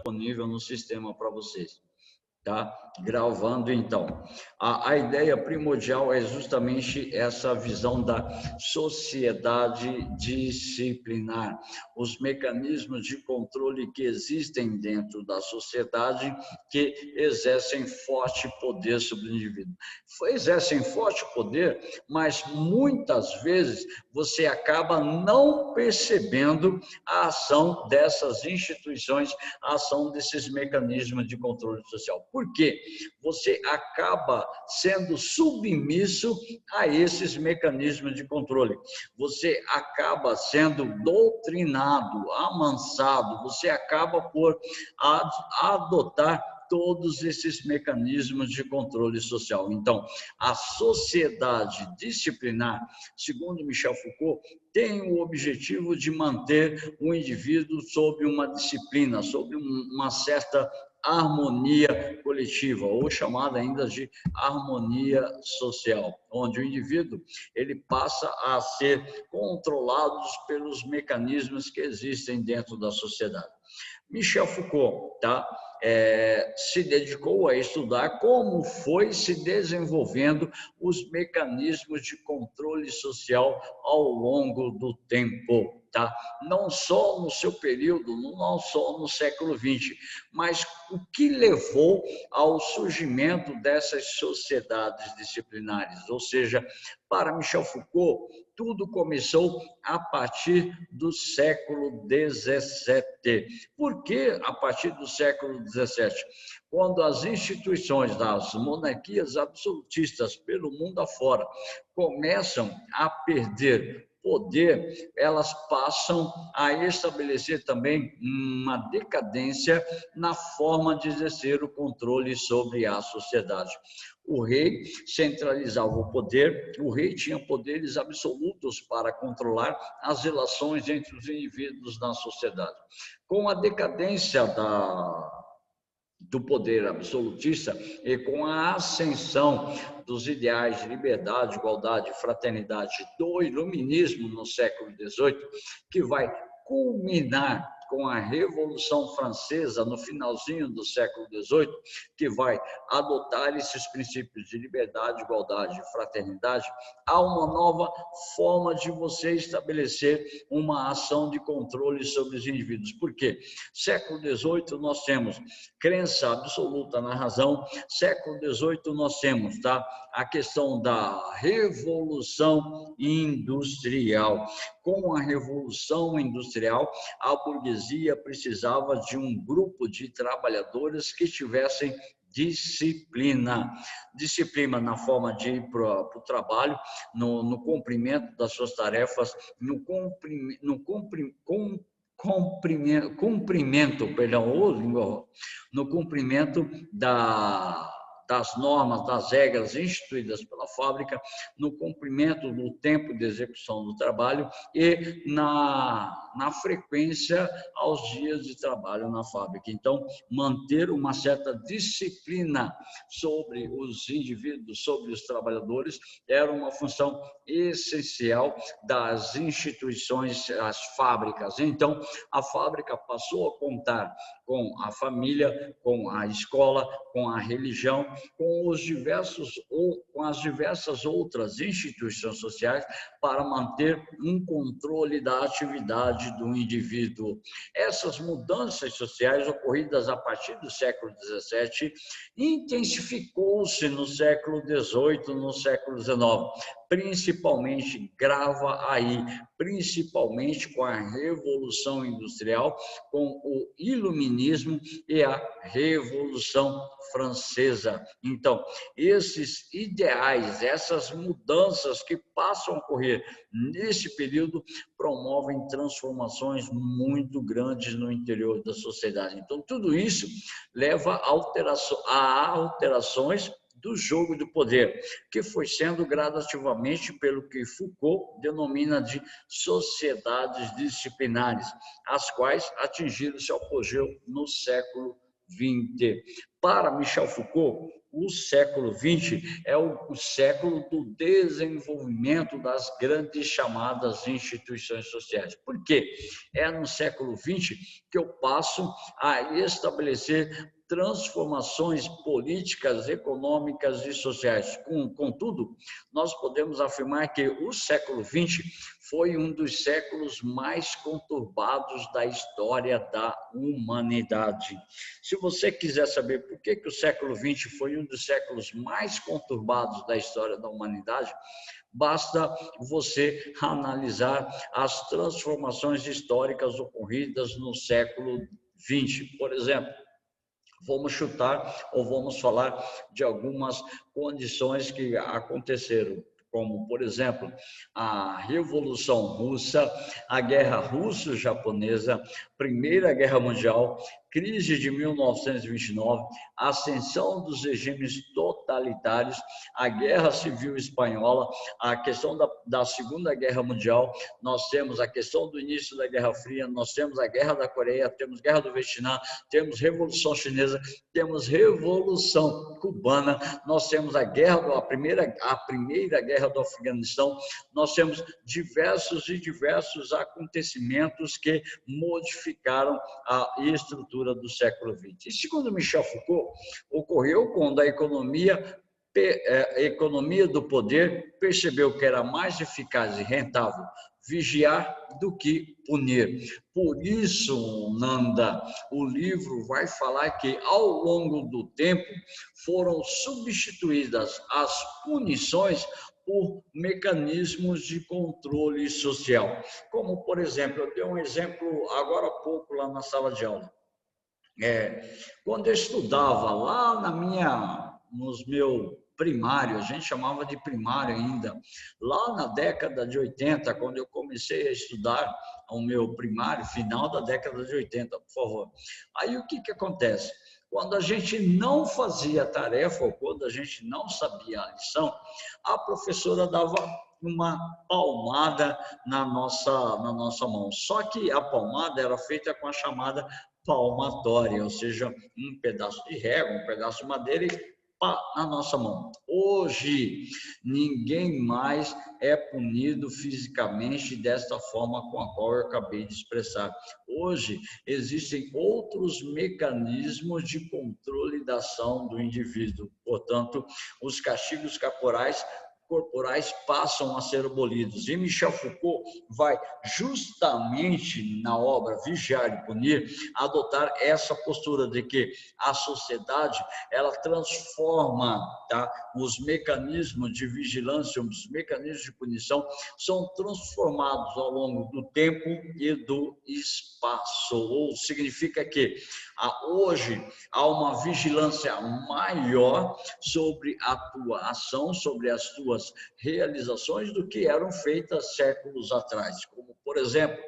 disponível no sistema para vocês. Tá? Gravando, então. A ideia primordial é justamente essa visão da sociedade disciplinar, os mecanismos de controle que existem dentro da sociedade que exercem forte poder sobre o indivíduo. Exercem forte poder, mas muitas vezes você acaba não percebendo a ação dessas instituições, a ação desses mecanismos de controle social. Por quê? Você acaba sendo submisso a esses mecanismos de controle. Você acaba sendo doutrinado, amansado, você acaba por adotar todos esses mecanismos de controle social. Então, a sociedade disciplinar, segundo Michel Foucault, tem o objetivo de manter o indivíduo sob uma disciplina, sob uma certa harmonia coletiva, ou chamada ainda de harmonia social, onde o indivíduo ele passa a ser controlado pelos mecanismos que existem dentro da sociedade. Michel Foucault, tá? Se dedicou a estudar como foi se desenvolvendo os mecanismos de controle social ao longo do tempo, tá? Não só no seu período, não só no século XX, mas o que levou ao surgimento dessas sociedades disciplinares, ou seja, para Michel Foucault, tudo começou a partir do século XVII. Por que a partir do século XVII? Quando as instituições das monarquias absolutistas pelo mundo afora começam a perder poder, elas passam a estabelecer também uma decadência na forma de exercer o controle sobre a sociedade. O rei centralizava o poder, o rei tinha poderes absolutos para controlar as relações entre os indivíduos na sociedade. Com a decadência do poder absolutista e com a ascensão dos ideais de liberdade, igualdade e fraternidade do iluminismo no século XVIII, que vai culminar com a Revolução Francesa no finalzinho do século XVIII, que vai adotar esses princípios de liberdade, igualdade e fraternidade, há uma nova forma de você estabelecer uma ação de controle sobre os indivíduos. Por quê? Século XVIII nós temos crença absoluta na razão, século XVIII nós temos, tá, a questão da Revolução Industrial. Com a Revolução Industrial, a burguesia precisava de um grupo de trabalhadores que tivessem disciplina. Disciplina na forma de ir para o trabalho, no cumprimento das suas tarefas, no cumprimento das normas, das regras instituídas pela fábrica, no cumprimento do tempo de execução do trabalho e na frequência aos dias de trabalho na fábrica. Então, manter uma certa disciplina sobre os indivíduos, sobre os trabalhadores, era uma função essencial das instituições, as fábricas. Então, a fábrica passou a contar com a família, com a escola, com a religião, com as diversas outras instituições sociais para manter um controle da atividade do indivíduo. Essas mudanças sociais ocorridas a partir do século XVII intensificou-se no século XVIII, no século XIX, principalmente, grava aí, principalmente com a Revolução Industrial, com o Iluminismo e a Revolução Francesa. Então, esses ideais, essas mudanças que passam a ocorrer nesse período, promovem transformações muito grandes no interior da sociedade. Então, tudo isso leva a alterações do jogo do poder, que foi sendo gradativamente pelo que Foucault denomina de sociedades disciplinares, as quais atingiram seu apogeu no século XX. Para Michel Foucault, o século XX é o século do desenvolvimento das grandes chamadas instituições sociais. Por quê? É no século XX que eu passo a estabelecer transformações políticas, econômicas e sociais. Contudo, nós podemos afirmar que o século XX foi um dos séculos mais conturbados da história da humanidade. Se você quiser saber por que o século XX foi um dos séculos mais conturbados da história da humanidade, basta você analisar as transformações históricas ocorridas no século XX. Por exemplo, vamos chutar ou vamos falar de algumas condições que aconteceram, como, por exemplo, a Revolução Russa, a Guerra Russo-Japonesa, Primeira Guerra Mundial, crise de 1929, ascensão dos regimes totalitários, a Guerra Civil Espanhola, a questão da Segunda Guerra Mundial, nós temos a questão do início da Guerra Fria, nós temos a Guerra da Coreia, temos Guerra do Vietnã, temos Revolução Chinesa, temos Revolução Cubana, nós temos a primeira Guerra do Afeganistão, nós temos diversos acontecimentos que modificaram a estrutura do século XX. E segundo Michel Foucault, ocorreu quando a economia do poder percebeu que era mais eficaz e rentável vigiar do que punir. Por isso, Nanda, o livro vai falar que, ao longo do tempo, foram substituídas as punições por mecanismos de controle social. Como, por exemplo, eu dei um exemplo agora há pouco lá na sala de aula. Quando eu estudava lá nos meus primário, a gente chamava de primário ainda, lá na década de 80, quando eu comecei a estudar o meu primário, final da década de 80, por favor. Aí o que acontece? Quando a gente não fazia tarefa, ou quando a gente não sabia a lição, a professora dava uma palmada na nossa mão. Só que a palmada era feita com a chamada palmatória, ou seja, um pedaço de régua, um pedaço de madeira e pá, na nossa mão. Hoje, ninguém mais é punido fisicamente desta forma com a qual eu acabei de expressar. Hoje, existem outros mecanismos de controle da ação do indivíduo. Portanto, os castigos corporais passam a ser abolidos. E Michel Foucault vai justamente na obra Vigiar e Punir adotar essa postura de que a sociedade ela transforma, tá? Os mecanismos de vigilância, os mecanismos de punição são transformados ao longo do tempo e do espaço. Ou significa que hoje há uma vigilância maior sobre a tua ação, sobre as tuas realizações do que eram feitas séculos atrás, como, por exemplo,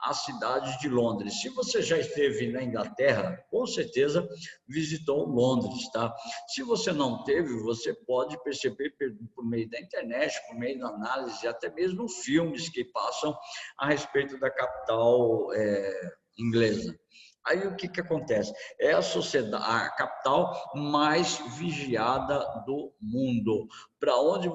a cidade de Londres. Se você já esteve na Inglaterra, com certeza visitou Londres, tá? Se você não teve, você pode perceber por meio da internet, por meio da análise, até mesmo filmes que passam a respeito da capital inglesa. Aí o que acontece? É a sociedade, a capital mais vigiada do mundo. Para onde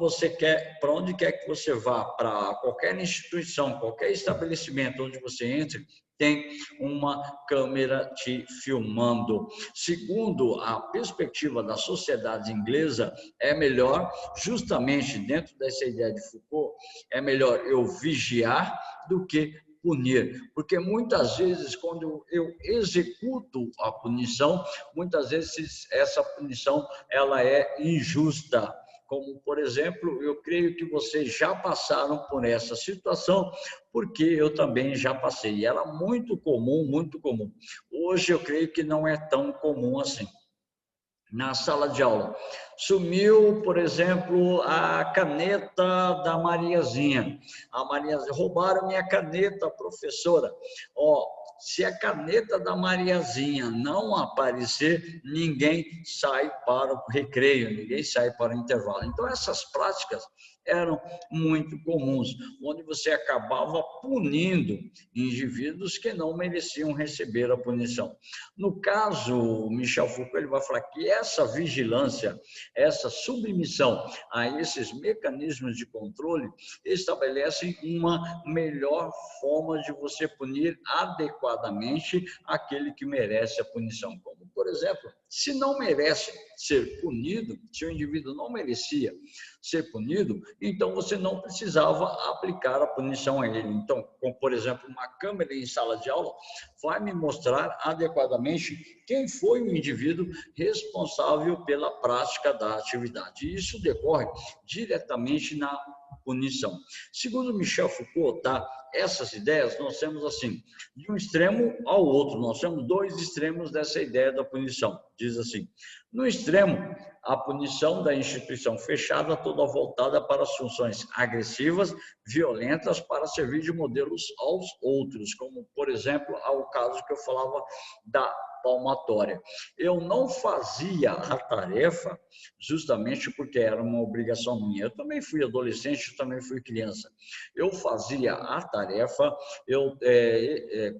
quer que você vá, para qualquer instituição, qualquer estabelecimento onde você entre, tem uma câmera te filmando. Segundo a perspectiva da sociedade inglesa, é melhor, justamente dentro dessa ideia de Foucault, é melhor eu vigiar do que punir, porque muitas vezes quando eu executo a punição, muitas vezes essa punição ela é injusta. Como, por exemplo, eu creio que vocês já passaram por essa situação, porque eu também já passei. E era muito comum, muito comum. Hoje eu creio que não é tão comum assim. Na sala de aula, sumiu, por exemplo, a caneta da Mariazinha. A Mariazinha, roubaram minha caneta, professora. Se a caneta da Mariazinha não aparecer, ninguém sai para o recreio, ninguém sai para o intervalo. Então, essas práticas, eram muito comuns, onde você acabava punindo indivíduos que não mereciam receber a punição. No caso, Michel Foucault ele vai falar que essa vigilância, essa submissão a esses mecanismos de controle estabelecem uma melhor forma de você punir adequadamente aquele que merece a punição. Como, por exemplo, se não merece ser punido, se o indivíduo não merecia ser punido, então você não precisava aplicar a punição a ele. Então, como, por exemplo, uma câmera em sala de aula vai me mostrar adequadamente quem foi o indivíduo responsável pela prática da atividade. E isso decorre diretamente na punição. Segundo Michel Foucault, tá? Essas ideias nós temos assim, de um extremo ao outro, nós temos dois extremos dessa ideia da punição. Diz assim, no extremo, a punição da instituição fechada, toda voltada para as funções agressivas, violentas, para servir de modelos aos outros, como, por exemplo, ao caso que eu falava da palmatória. Eu não fazia a tarefa justamente porque era uma obrigação minha. Eu também fui adolescente, eu também fui criança. Eu fazia a tarefa, eu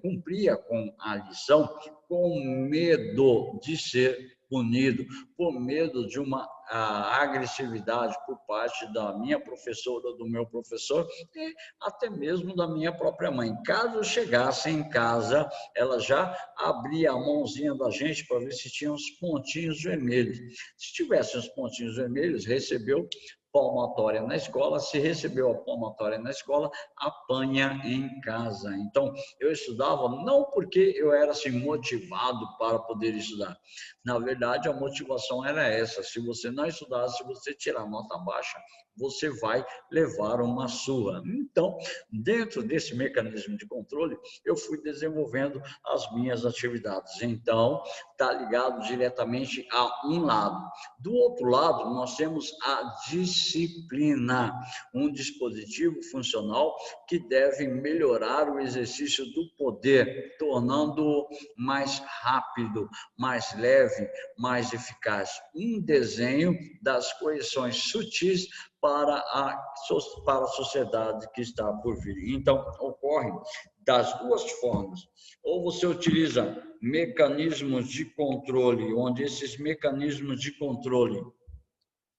cumpria com a lição com medo de ser punido, por medo de uma agressividade por parte da minha professora, do meu professor e até mesmo da minha própria mãe. Caso eu chegasse em casa, ela já abria a mãozinha da gente para ver se tinha uns pontinhos vermelhos. Se tivesse uns pontinhos vermelhos, recebeu palmatória na escola, se recebeu a palmatória na escola, apanha em casa. Então, eu estudava não porque eu era assim motivado para poder estudar. Na verdade, a motivação era essa. Se você não estudar, se você tirar nota baixa, você vai levar uma surra. Então, dentro desse mecanismo de controle, eu fui desenvolvendo as minhas atividades. Então, está ligado diretamente a um lado. Do outro lado, nós temos a disciplina, um dispositivo funcional que deve melhorar o exercício do poder, tornando-o mais rápido, mais leve, mais eficaz. Um desenho das correções sutis para a sociedade que está por vir. Então, ocorre das duas formas. Ou você utiliza mecanismos de controle, onde esses mecanismos de controle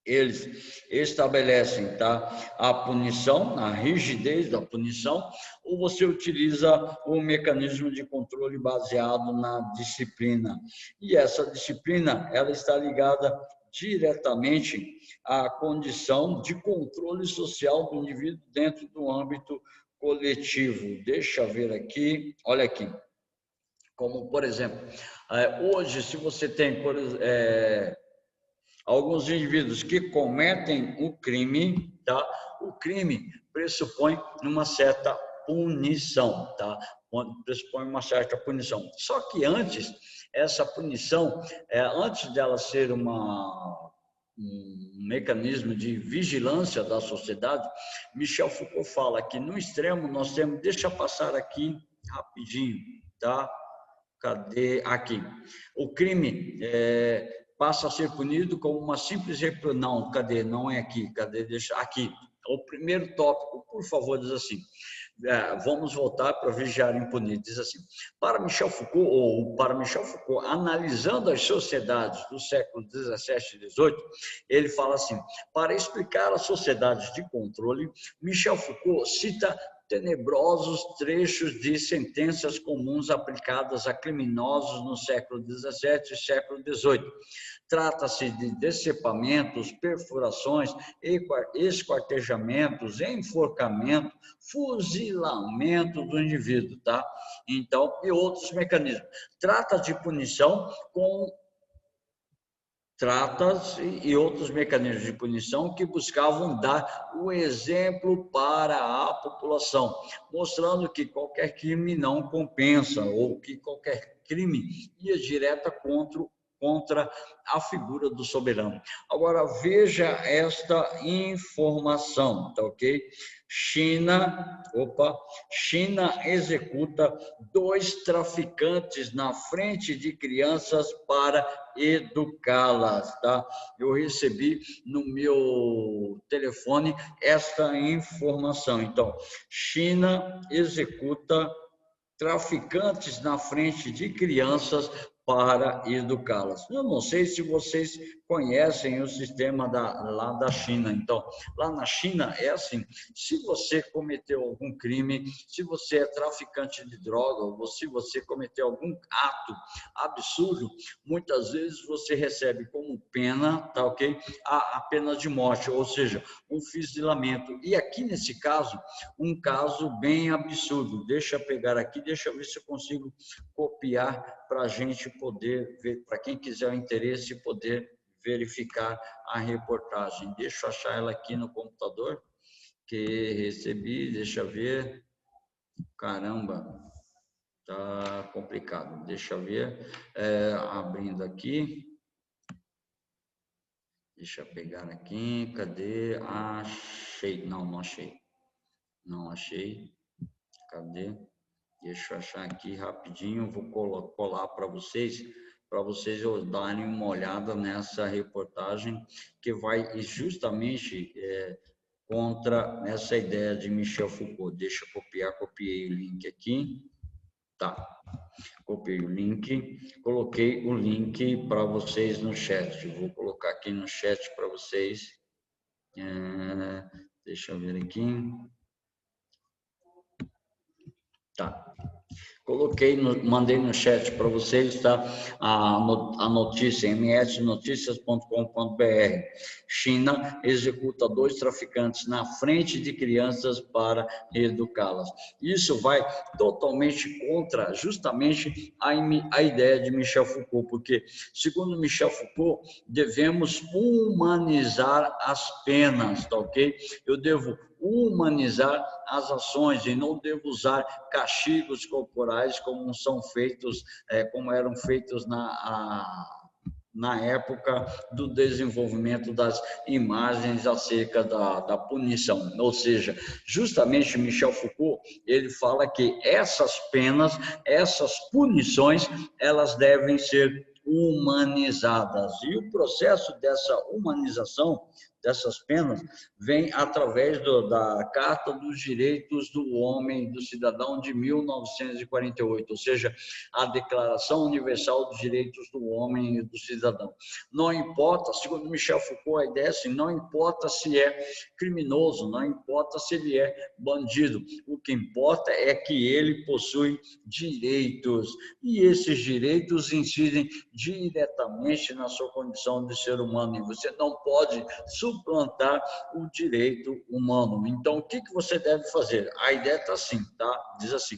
eles estabelecem, tá, a punição, a rigidez da punição, ou você utiliza o mecanismo de controle baseado na disciplina. E essa disciplina, ela está ligada diretamente à condição de controle social do indivíduo dentro do âmbito coletivo. Deixa eu ver aqui, olha aqui. Como, por exemplo, hoje, se você tem, alguns indivíduos que cometem o crime, tá? O crime pressupõe uma certa punição, tá? Pressupõe uma certa punição. Só que antes, essa punição, antes dela ser um mecanismo de vigilância da sociedade, Michel Foucault fala que no extremo nós temos, deixa eu passar aqui rapidinho, tá? Cadê? Aqui. O crime passa a ser punido como uma simples não, cadê? Não é aqui, cadê? Deixa aqui. O primeiro tópico, por favor, diz assim: vamos voltar para vigiar e punir. Diz assim: para Michel Foucault, analisando as sociedades do século 17 e 18, ele fala assim: para explicar as sociedades de controle, Michel Foucault cita tenebrosos trechos de sentenças comuns aplicadas a criminosos no século XVII e século XVIII. Trata-se de decepamentos, perfurações, esquartejamentos, enforcamento, fuzilamento do indivíduo, tá? Então, e outros mecanismos. Trata de punição com e outros mecanismos de punição que buscavam dar o exemplo para a população, mostrando que qualquer crime não compensa ou que qualquer crime ia direto contra contra a figura do soberano. Agora, veja esta informação, tá ok? China executa 2 traficantes na frente de crianças para educá-las, tá? Eu recebi no meu telefone esta informação. Então, China executa traficantes na frente de crianças para educá-las. Eu não sei se vocês conhecem o sistema lá da China. Então, lá na China é assim, se você cometeu algum crime, se você é traficante de droga, ou se você cometeu algum ato absurdo, muitas vezes você recebe como pena, tá ok? A pena de morte, ou seja, um fuzilamento. E aqui nesse caso, um caso bem absurdo. Deixa eu pegar aqui, deixa eu ver se eu consigo copiar para a gente poder ver, para quem quiser o interesse, poder verificar a reportagem. Deixa eu achar ela aqui no computador, que recebi, deixa eu ver. Caramba, tá complicado. Deixa eu ver, abrindo aqui. Deixa eu pegar aqui, cadê? Achei, não achei. Não achei. Cadê? Deixa eu achar aqui rapidinho, vou colar para vocês darem uma olhada nessa reportagem que vai justamente contra essa ideia de Michel Foucault. Deixa eu copiei o link aqui. Tá, copiei o link, coloquei o link para vocês no chat. Vou colocar aqui no chat para vocês. Deixa eu ver aqui. Tá. Mandei no chat para vocês, tá? A notícia, msnoticias.com.br. China executa 2 traficantes na frente de crianças para educá-las. Isso vai totalmente contra, justamente, a ideia de Michel Foucault, porque, segundo Michel Foucault, devemos humanizar as penas, tá ok? Eu devo humanizar as ações e não devo usar castigos corporais como são feitos, como eram feitos na época do desenvolvimento das imagens acerca da punição. Ou seja, justamente Michel Foucault, ele fala que essas penas, essas punições, elas devem ser humanizadas. E o processo dessa humanização dessas penas vem através da Carta dos Direitos do Homem e do Cidadão de 1948, ou seja, a Declaração Universal dos Direitos do Homem e do Cidadão. Não importa, segundo Michel Foucault, a ideia é assim, não importa se é criminoso, não importa se ele é bandido, o que importa é que ele possui direitos, e esses direitos incidem diretamente na sua condição de ser humano, e você não pode suplantar o direito humano. Então, o que você deve fazer? A ideia está assim, tá? Diz assim,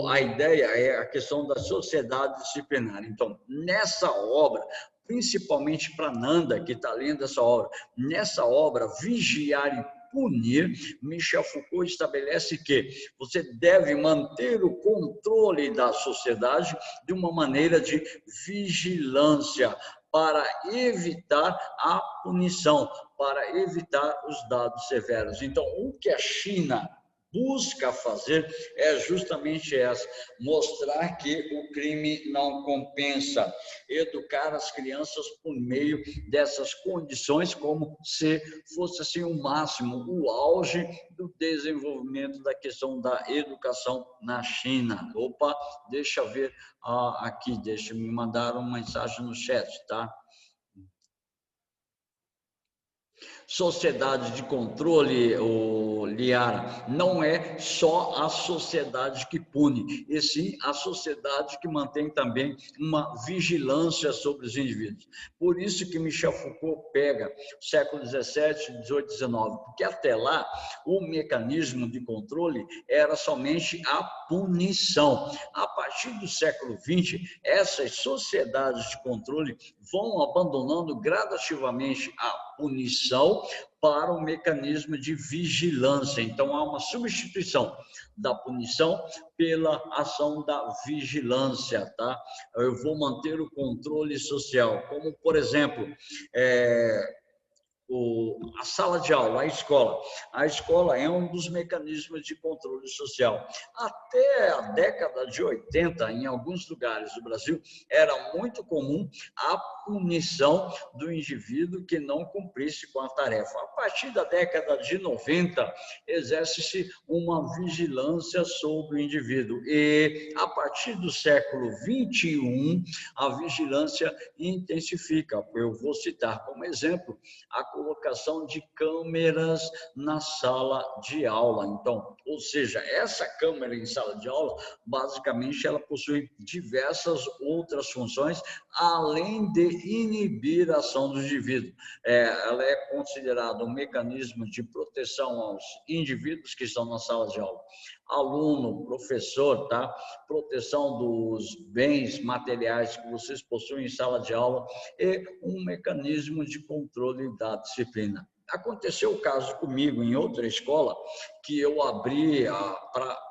a ideia é a questão da sociedade disciplinar. Então, nessa obra, principalmente para Nanda, que está lendo essa obra, nessa obra, Vigiar e Punir, Michel Foucault estabelece que você deve manter o controle da sociedade de uma maneira de vigilância, para evitar a punição, para evitar os dados severos. Então, o que a China busca fazer é justamente essa, mostrar que o crime não compensa, educar as crianças por meio dessas condições como se fosse assim o máximo, o auge do desenvolvimento da questão da educação na China. Opa, deixa eu ver aqui, deixa me mandar uma mensagem no chat, tá? Sociedade de controle, Liara, não é só a sociedade que pune, e sim a sociedade que mantém também uma vigilância sobre os indivíduos. Por isso que Michel Foucault pega século XVII, XVIII, XIX, porque até lá o mecanismo de controle era somente a punição. A partir do século XX, essas sociedades de controle vão abandonando gradativamente a punição para o mecanismo de vigilância. Então, há uma substituição da punição pela ação da vigilância, tá? Eu vou manter o controle social, como, por exemplo, a sala de aula, a escola. A escola é um dos mecanismos de controle social. Até a década de 80, em alguns lugares do Brasil, era muito comum a punição do indivíduo que não cumprisse com a tarefa. A partir da década de 90, exerce-se uma vigilância sobre o indivíduo. E, a partir do século 21, a vigilância intensifica. Eu vou citar como exemplo a colocação de câmeras na sala de aula. Então, ou seja, essa câmera em sala de aula, basicamente, ela possui diversas outras funções, além de inibir a ação do indivíduo. Ela é considerada um mecanismo de proteção aos indivíduos que estão na sala de aula. Aluno, professor, tá? Proteção dos bens materiais que vocês possuem em sala de aula e um mecanismo de controle da disciplina. Aconteceu o caso comigo em outra escola que eu abri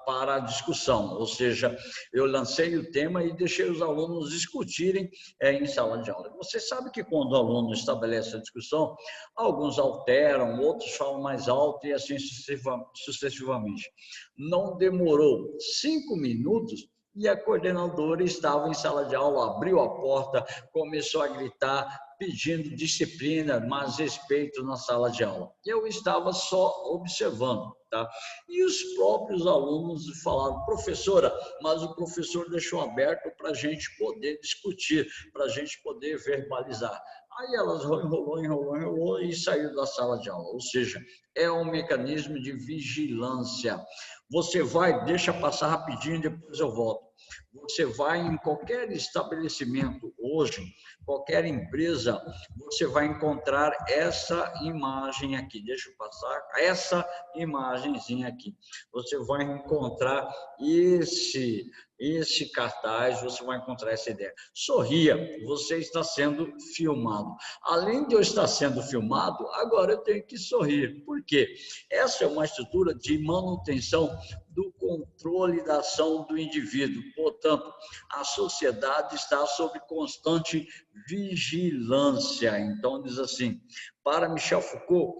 para a discussão, ou seja, eu lancei o tema e deixei os alunos discutirem em sala de aula. Você sabe que quando o aluno estabelece a discussão, alguns alteram, outros falam mais alto e assim sucessivamente. Não demorou 5 minutos e a coordenadora estava em sala de aula, abriu a porta, começou a gritar, pedindo disciplina, mas respeito na sala de aula. Eu estava só observando, tá? E os próprios alunos falaram, professora, mas o professor deixou aberto para a gente poder discutir, para a gente poder verbalizar. Aí elas enrolou e saiu da sala de aula. Ou seja, é um mecanismo de vigilância. Você vai, deixa passar rapidinho, depois eu volto. Você vai em qualquer estabelecimento hoje, qualquer empresa, você vai encontrar essa imagem aqui. Deixa eu passar. Essa imagenzinha aqui. Você vai encontrar esse cartaz, você vai encontrar essa ideia. Sorria, você está sendo filmado. Além de eu estar sendo filmado, agora eu tenho que sorrir. Por quê? Essa é uma estrutura de manutenção do controle da ação do indivíduo. Portanto, a sociedade está sob constante vigilância. Então, diz assim, para Michel Foucault,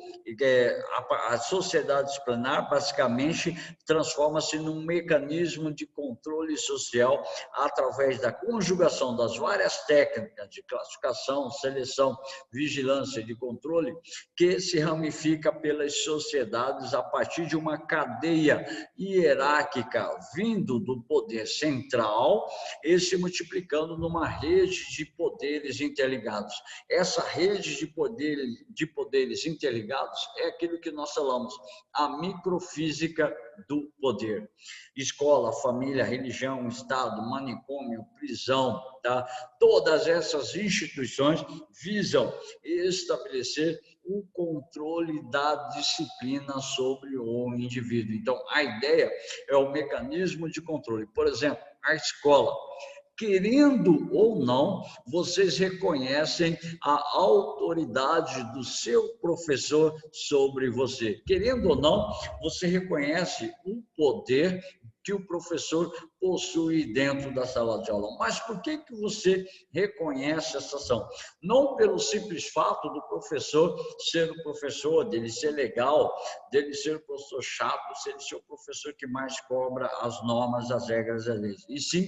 a sociedade disciplinar basicamente transforma-se num mecanismo de controle social através da conjugação das várias técnicas de classificação, seleção, vigilância e de controle que se ramifica pelas sociedades a partir de uma cadeia hierárquica vindo do poder central e se multiplicando numa rede de poderes interligados. Essa rede de poderes interligados é aquilo que nós falamos, a microfísica do poder. Escola, família, religião, Estado, manicômio, prisão, tá? Todas essas instituições visam estabelecer o controle da disciplina sobre o indivíduo. Então, a ideia é o mecanismo de controle. Por exemplo, a escola. Querendo ou não, vocês reconhecem a autoridade do seu professor sobre você. Querendo ou não, você reconhece o poder que o professor possui dentro da sala de aula. Mas por que você reconhece essa ação? Não pelo simples fato do professor ser o professor, dele ser legal, dele ser o professor chato, dele ser o professor que mais cobra as normas, as regras, as leis. E sim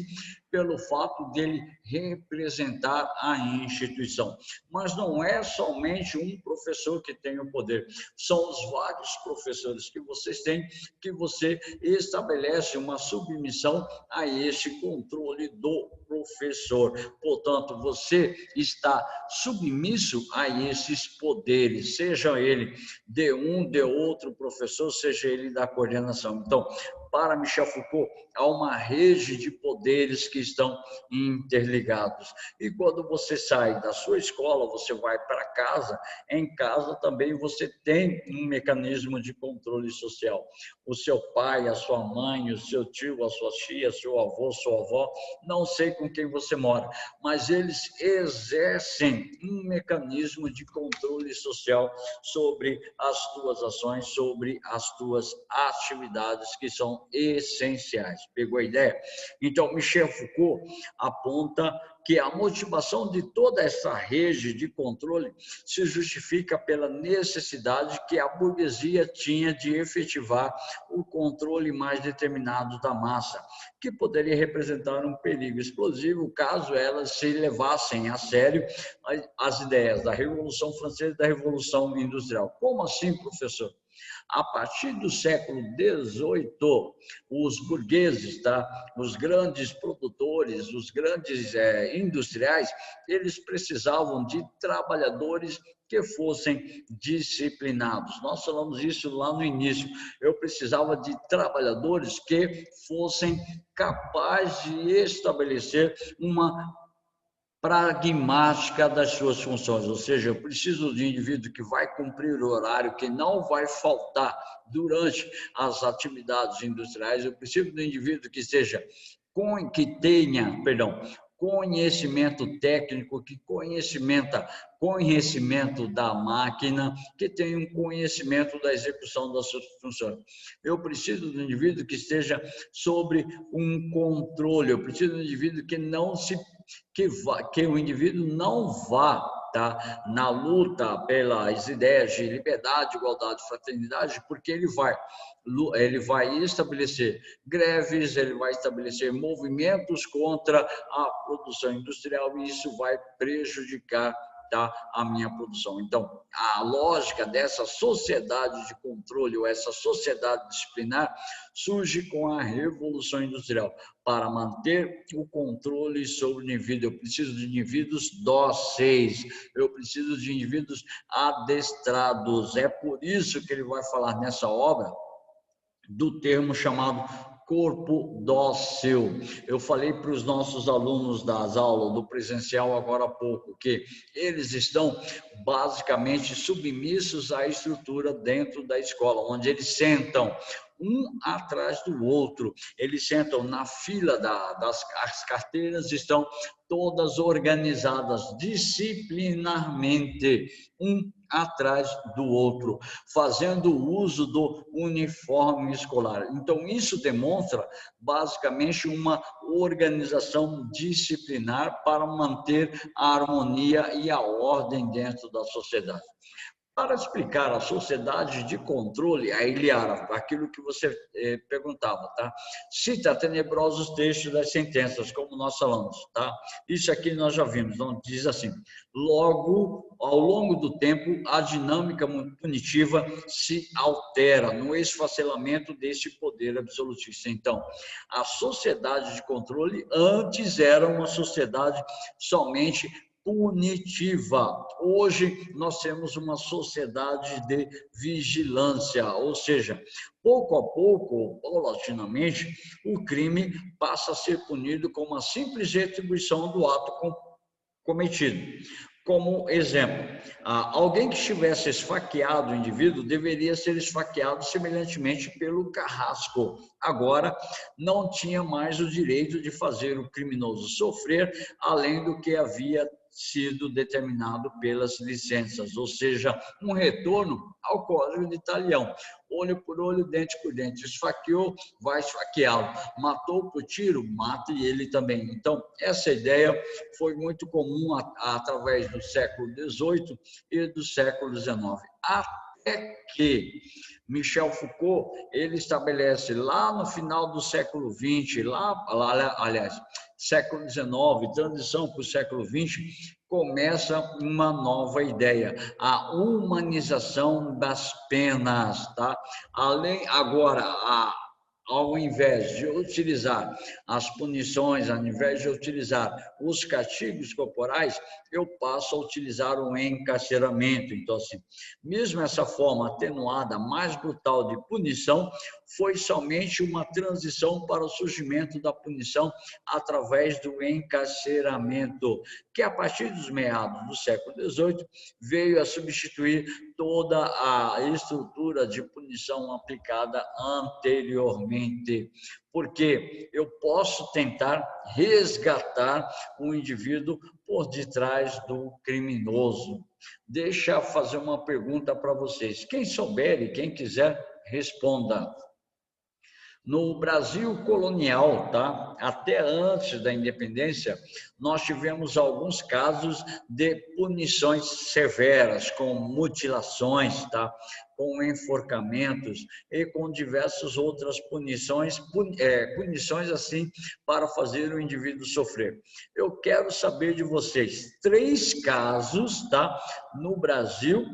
pelo fato dele representar a instituição. Mas não é somente um professor que tem o poder, são os vários professores que vocês têm, que você estabelece uma submissão a este controle do professor. Portanto, você está submisso a esses poderes, seja ele de um, de outro professor, seja ele da coordenação. Então, Para Michel Foucault, há uma rede de poderes que estão interligados. E quando você sai da sua escola, você vai para casa, em casa também você tem um mecanismo de controle social. O seu pai, a sua mãe, o seu tio, a sua tia, seu avô, sua avó, não sei com quem você mora, mas eles exercem um mecanismo de controle social sobre as tuas ações, sobre as tuas atividades que são essenciais. Pegou a ideia? Então, Michel Foucault aponta que a motivação de toda essa rede de controle se justifica pela necessidade que a burguesia tinha de efetivar o controle mais determinado da massa, que poderia representar um perigo explosivo caso elas se levassem a sério as ideias da Revolução Francesa e da Revolução Industrial. Como assim, professor? A partir do século XVIII, os burgueses, tá? Os grandes produtores, os grandes industriais, eles precisavam de trabalhadores que fossem disciplinados. Nós falamos isso lá no início. Eu precisava de trabalhadores que fossem capazes de estabelecer uma pragmática das suas funções, ou seja, eu preciso de um indivíduo que vai cumprir o horário, que não vai faltar durante as atividades industriais, eu preciso de um indivíduo que tenha conhecimento técnico, que conhecimento da máquina, que tenha um conhecimento da execução das suas funções. Eu preciso de um indivíduo que esteja sobre um controle, eu preciso de um indivíduo que o indivíduo não vá, tá, na luta pelas ideias de liberdade, igualdade, fraternidade, porque ele vai estabelecer greves, ele vai estabelecer movimentos contra a produção industrial e isso vai prejudicar, tá, a minha produção. Então, a lógica dessa sociedade de controle ou essa sociedade disciplinar surge com a Revolução Industrial. Para manter o controle sobre o indivíduo, eu preciso de indivíduos dóceis, eu preciso de indivíduos adestrados. É por isso que ele vai falar nessa obra do termo chamado corpo dócil. Eu falei para os nossos alunos das aulas do presencial agora há pouco que eles estão basicamente submissos à estrutura dentro da escola, onde eles sentam um atrás do outro, eles sentam na fila as carteiras estão todas organizadas disciplinarmente, um atrás do outro, fazendo uso do uniforme escolar. Então, isso demonstra basicamente uma organização disciplinar para manter a harmonia e a ordem dentro da sociedade. Para explicar a sociedade de controle, a Iliara, aquilo que você perguntava, tá? Cita tenebrosos textos das sentenças, como nós falamos, tá? Isso aqui nós já vimos, não diz assim. Logo, ao longo do tempo, a dinâmica punitiva se altera no esfacelamento deste poder absolutista. Então, a sociedade de controle antes era uma sociedade somente punitiva. Hoje nós temos uma sociedade de vigilância, ou seja, pouco a pouco, paulatinamente, o crime passa a ser punido com uma simples retribuição do ato cometido. Como exemplo, alguém que tivesse esfaqueado o indivíduo deveria ser esfaqueado semelhantemente pelo carrasco. Agora, não tinha mais o direito de fazer o criminoso sofrer, além do que havia sido determinado pelas licenças, ou seja, um retorno ao Código de Italião. Olho por olho, dente por dente. Esfaqueou, vai esfaqueá-lo. Matou por tiro, mata ele também. Então, essa ideia foi muito comum através do século XVIII e do século XIX. Até que Michel Foucault, ele estabelece lá no final do século XX, século XIX, transição para o século XX, começa uma nova ideia, a humanização das penas, tá? Agora, ao invés de utilizar as punições, ao invés de utilizar os castigos corporais, eu passo a utilizar o encarceramento. Então, assim, mesmo essa forma atenuada, mais brutal de punição, foi somente uma transição para o surgimento da punição através do encarceramento, que a partir dos meados do século XVIII veio a substituir toda a estrutura de punição aplicada anteriormente, porque eu posso tentar resgatar o indivíduo por detrás do criminoso. Deixa eu fazer uma pergunta para vocês. Quem souber e quem quiser, responda. No Brasil colonial, tá? Até antes da independência, nós tivemos alguns casos de punições severas, com mutilações, tá? Com enforcamentos e com diversas outras punições assim, para fazer o indivíduo sofrer. Eu quero saber de vocês 3 casos, tá? No Brasil,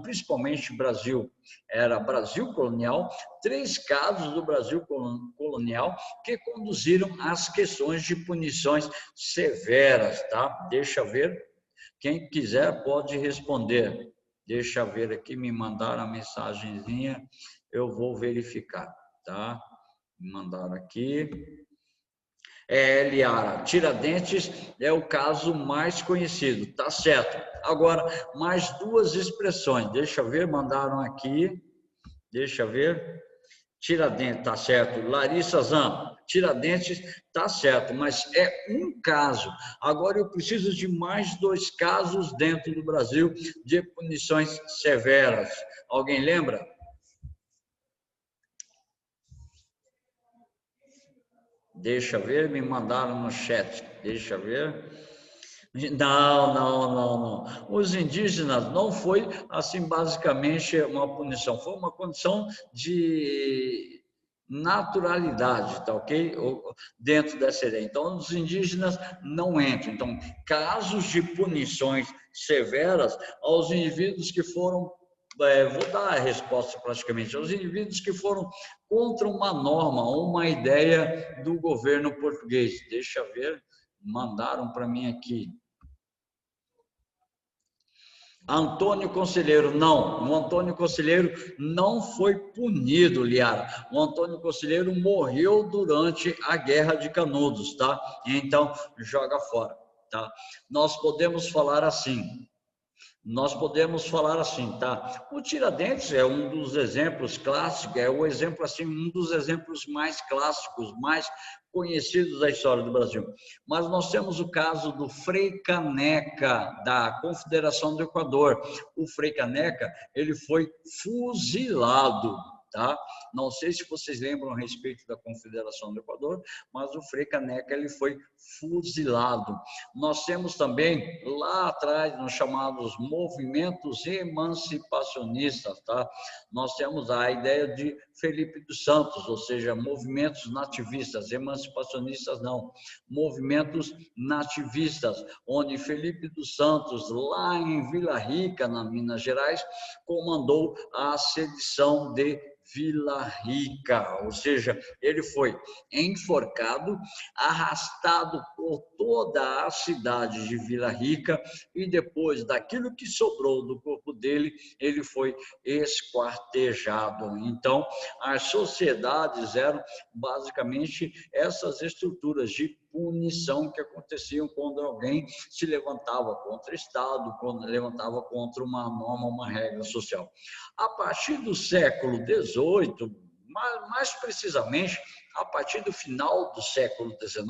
principalmente Brasil, era Brasil colonial, 3 casos do Brasil colonial que conduziram às questões de punições severas, tá? Deixa eu ver. Quem quiser pode responder. Deixa eu ver aqui, me mandaram a mensagenzinha, eu vou verificar, tá? Me mandaram aqui. Liara, Tiradentes é o caso mais conhecido, tá certo. Agora, mais 2 expressões, deixa eu ver, mandaram aqui, deixa eu ver. Tiradentes, tá certo. Larissa Zan, Tiradentes, tá certo, mas é um caso. Agora eu preciso de mais 2 casos dentro do Brasil de punições severas. Alguém lembra? Deixa eu ver, me mandaram no chat. Deixa eu ver. Não. Os indígenas não foi assim basicamente uma punição, foi uma condição de naturalidade, tá ok? Dentro dessa ideia. Então, os indígenas não entram. Então, casos de punições severas aos indivíduos que foram, vou dar a resposta praticamente, aos indivíduos que foram contra uma norma, uma ideia do governo português. Deixa eu ver, mandaram para mim aqui. Antônio Conselheiro, não. O Antônio Conselheiro não foi punido, Liara. O Antônio Conselheiro morreu durante a Guerra de Canudos, tá? Então, joga fora, tá? Nós podemos falar assim, tá? O Tiradentes é um dos exemplos clássicos, é o exemplo assim, um dos exemplos mais clássicos, mais conhecidos da história do Brasil. Mas nós temos o caso do Frei Caneca, da Confederação do Equador. O Frei Caneca, ele foi fuzilado, tá? Não sei se vocês lembram a respeito da Confederação do Equador, mas o Frei Caneca ele foi fuzilado. Nós temos também lá atrás nos chamados movimentos emancipacionistas, tá? Nós temos a ideia de Felipe dos Santos, ou seja, movimentos nativistas, emancipacionistas não, movimentos nativistas, onde Felipe dos Santos, lá em Vila Rica, na Minas Gerais, comandou a sedição de Vila Rica, ou seja, ele foi enforcado, arrastado por toda a cidade de Vila Rica e depois daquilo que sobrou do corpo dele, ele foi esquartejado. Então, as sociedades eram basicamente essas estruturas de punição que aconteciam quando alguém se levantava contra o Estado, quando levantava contra uma norma, uma regra social. A partir do século XVIII, mais precisamente, a partir do final do século XIX,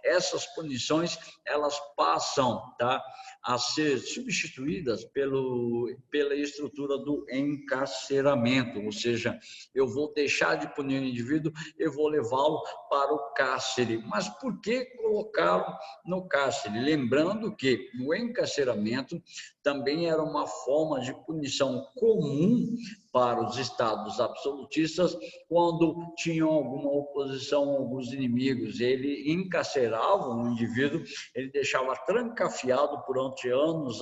essas punições elas passam, tá, a ser substituídas pela estrutura do encarceramento, ou seja, eu vou deixar de punir o indivíduo e vou levá-lo para o cárcere. Mas por que colocá-lo no cárcere? Lembrando que o encarceramento também era uma forma de punição comum para os estados absolutistas quando tinham alguma oposição, alguns inimigos. Ele encarcerava um indivíduo, ele deixava trancafiado durante anos,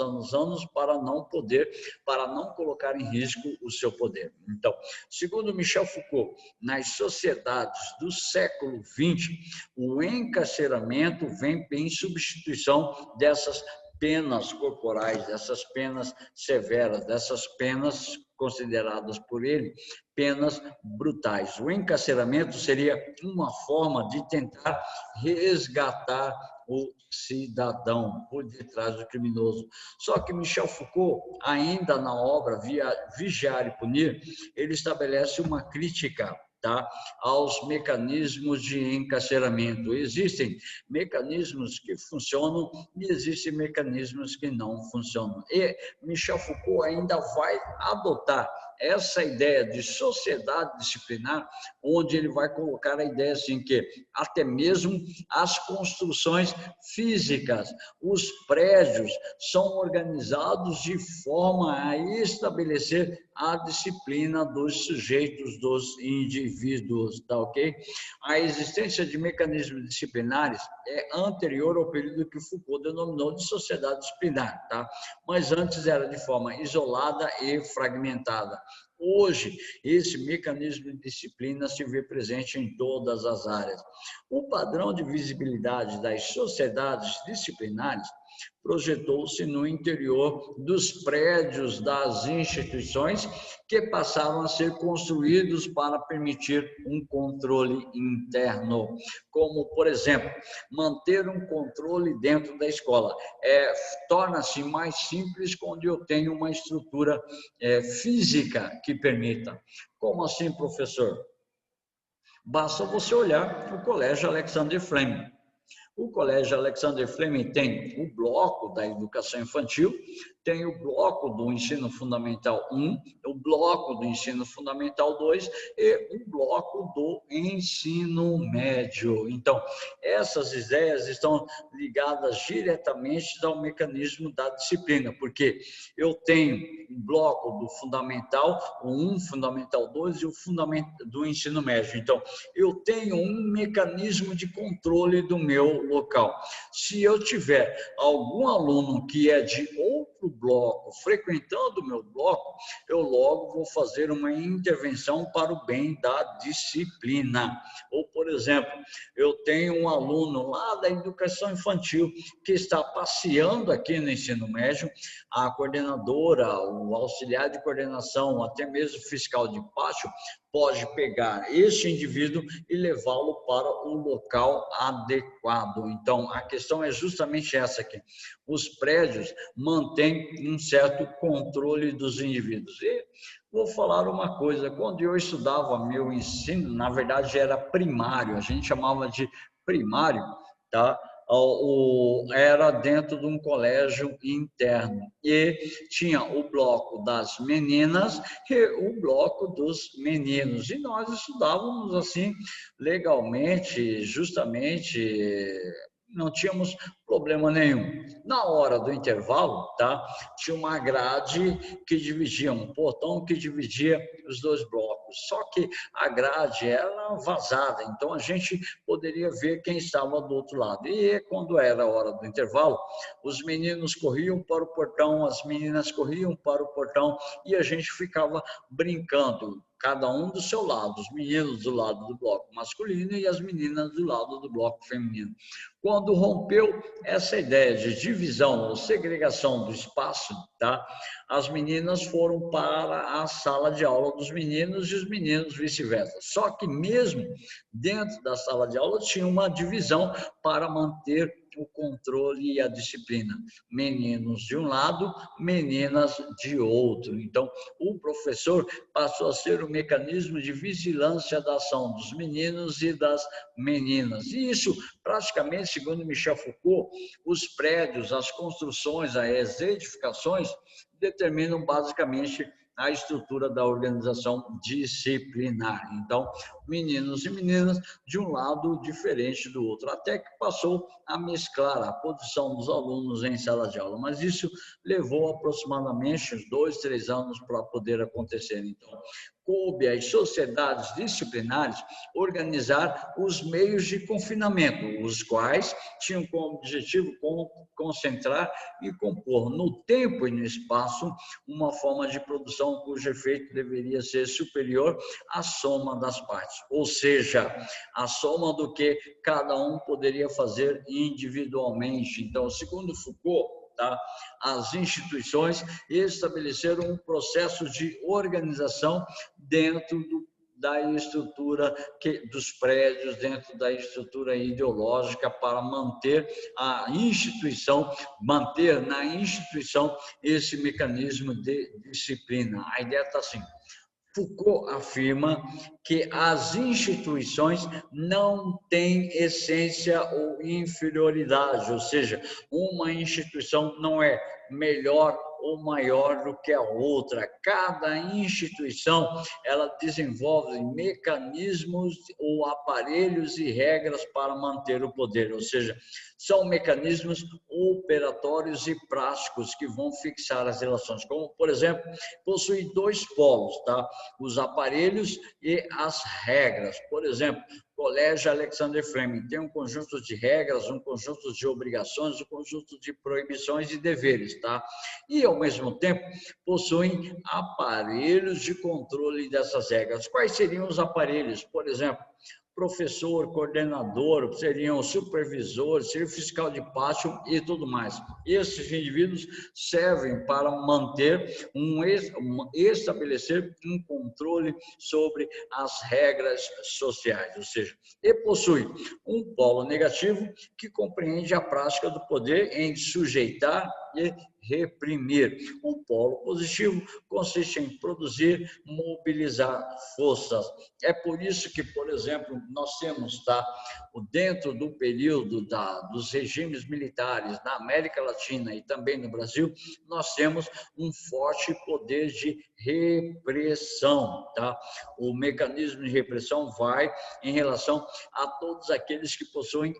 para não colocar em risco o seu poder. Então, segundo Michel Foucault, nas sociedades do século XX, o encarceramento vem em substituição dessas penas corporais, dessas penas severas, dessas penas consideradas por ele penas brutais. O encarceramento seria uma forma de tentar resgatar o cidadão por detrás do criminoso. Só que Michel Foucault, ainda na obra Vigiar e Punir, ele estabelece uma crítica, tá, aos mecanismos de encarceramento. Existem mecanismos que funcionam e existem mecanismos que não funcionam. E Michel Foucault ainda vai adotar essa ideia de sociedade disciplinar, onde ele vai colocar a ideia assim que até mesmo as construções físicas, os prédios são organizados de forma a estabelecer a disciplina dos sujeitos, dos indivíduos, tá ok? A existência de mecanismos disciplinares é anterior ao período que Foucault denominou de sociedade disciplinar, tá? Mas antes era de forma isolada e fragmentada. Hoje, esse mecanismo de disciplina se vê presente em todas as áreas. O padrão de visibilidade das sociedades disciplinares projetou-se no interior dos prédios das instituições que passaram a ser construídos para permitir um controle interno, como, por exemplo, manter um controle dentro da escola. Torna-se mais simples quando eu tenho uma estrutura física que permita. Como assim, professor? Basta você olhar o Colégio Alexander Fleming. O Colégio Alexander Fleming tem o bloco da educação infantil, tem o bloco do ensino fundamental 1, o bloco do ensino fundamental 2 e o bloco do ensino médio. Então, essas ideias estão ligadas diretamente ao mecanismo da disciplina, porque eu tenho o bloco do fundamental 1, fundamental 2 e o fundamental do ensino médio. Então, eu tenho um mecanismo de controle do meu local. Se eu tiver algum aluno que é de outro bloco, frequentando o meu bloco, eu logo vou fazer uma intervenção para o bem da disciplina. Ou, por exemplo, eu tenho um aluno lá da educação infantil que está passeando aqui no ensino médio, a coordenadora, o auxiliar de coordenação, até mesmo o fiscal de pátio, pode pegar este indivíduo e levá-lo para o local adequado. Então, a questão é justamente essa aqui. Os prédios mantêm um certo controle dos indivíduos. E vou falar uma coisa, quando eu estudava meu ensino, na verdade era primário, a gente chamava de primário, tá? Era dentro de um colégio interno e tinha o bloco das meninas e o bloco dos meninos, e nós estudávamos assim legalmente, justamente, não tínhamos problema nenhum. Na hora do intervalo, tá, tinha uma grade que dividia, um portão que dividia os dois blocos. Só que a grade era vazada, então a gente poderia ver quem estava do outro lado. E quando era a hora do intervalo, os meninos corriam para o portão, as meninas corriam para o portão e a gente ficava brincando, cada um do seu lado, os meninos do lado do bloco masculino e as meninas do lado do bloco feminino. Quando rompeu essa ideia de divisão ou segregação do espaço, tá? As meninas foram para a sala de aula dos meninos e os meninos vice-versa. Só que mesmo dentro da sala de aula tinha uma divisão para manter o controle e a disciplina. Meninos de um lado, meninas de outro. Então, o professor passou a ser o mecanismo de vigilância da ação dos meninos e das meninas. E isso, praticamente, segundo Michel Foucault, os prédios, as construções, as edificações, determinam basicamente a estrutura da organização disciplinar. Então, meninos e meninas de um lado diferente do outro, até que passou a mesclar a posição dos alunos em sala de aula, mas isso levou aproximadamente uns 2, 3 anos para poder acontecer. Então, coube às sociedades disciplinares organizar os meios de confinamento, os quais tinham como objetivo concentrar e compor no tempo e no espaço uma forma de produção cujo efeito deveria ser superior à soma das partes, ou seja, a soma do que cada um poderia fazer individualmente. Então, segundo Foucault, as instituições estabeleceram um processo de organização dentro da estrutura dos prédios, dentro da estrutura ideológica, para manter na instituição esse mecanismo de disciplina. A ideia está assim: Foucault afirma que as instituições não têm essência ou inferioridade, ou seja, uma instituição não é melhor ou maior do que a outra. Cada instituição, ela desenvolve mecanismos ou aparelhos e regras para manter o poder, ou seja, são mecanismos operatórios e práticos que vão fixar as relações. Como, por exemplo, possui 2 polos, os aparelhos e as regras. Por exemplo, Colégio Alexander Fleming tem um conjunto de regras, um conjunto de obrigações, um conjunto de proibições e deveres, E, ao mesmo tempo, possuem aparelhos de controle dessas regras. Quais seriam os aparelhos? Por exemplo, professor, coordenador, seriam supervisores, seria fiscal de pátio e tudo mais. Esses indivíduos servem para estabelecer um controle sobre as regras sociais, ou seja, e possui um polo negativo que compreende a prática do poder em sujeitar e reprimir. O polo positivo consiste em produzir, mobilizar forças. É por isso que, por exemplo, nós temos, dentro do período dos regimes militares na América Latina e também no Brasil, nós temos um forte poder de repressão, O mecanismo de repressão vai em relação a todos aqueles que possuem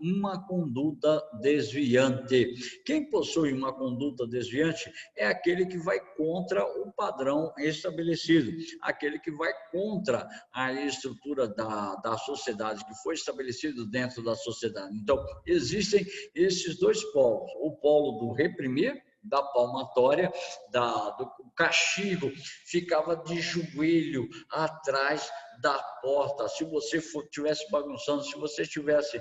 uma conduta desviante. Quem possui uma conduta desviante é aquele que vai contra o padrão estabelecido, aquele que vai contra a estrutura da sociedade, que foi estabelecido dentro da sociedade. Então, existem esses 2 polos, o polo do reprimir, da palmatória, do castigo, ficava de joelho atrás da porta. Se você estivesse bagunçando, se você tivesse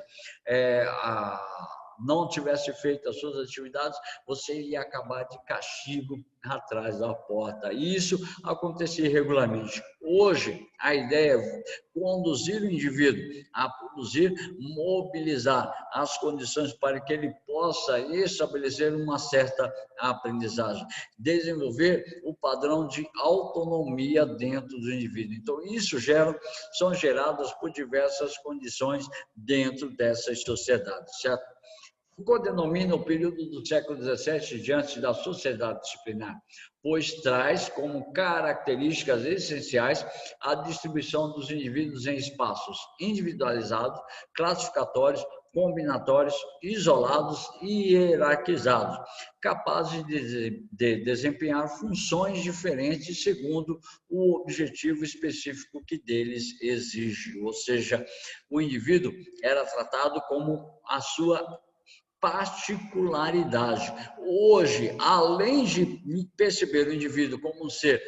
não tivesse feito as suas atividades, você ia acabar de castigo atrás da porta. E isso acontecia regularmente. Hoje, a ideia é conduzir o indivíduo a produzir, mobilizar as condições para que ele possa estabelecer uma certa aprendizagem, desenvolver o padrão de autonomia dentro do indivíduo. Então, isso são geradas por diversas condições dentro dessas sociedades, certo? Foucault denomina o período do século XVII diante da sociedade disciplinar, pois traz como características essenciais a distribuição dos indivíduos em espaços individualizados, classificatórios, combinatórios, isolados e hierarquizados, capazes de desempenhar funções diferentes segundo o objetivo específico que deles exige. Ou seja, o indivíduo era tratado como a sua particularidade. Hoje, além de perceber o indivíduo como um ser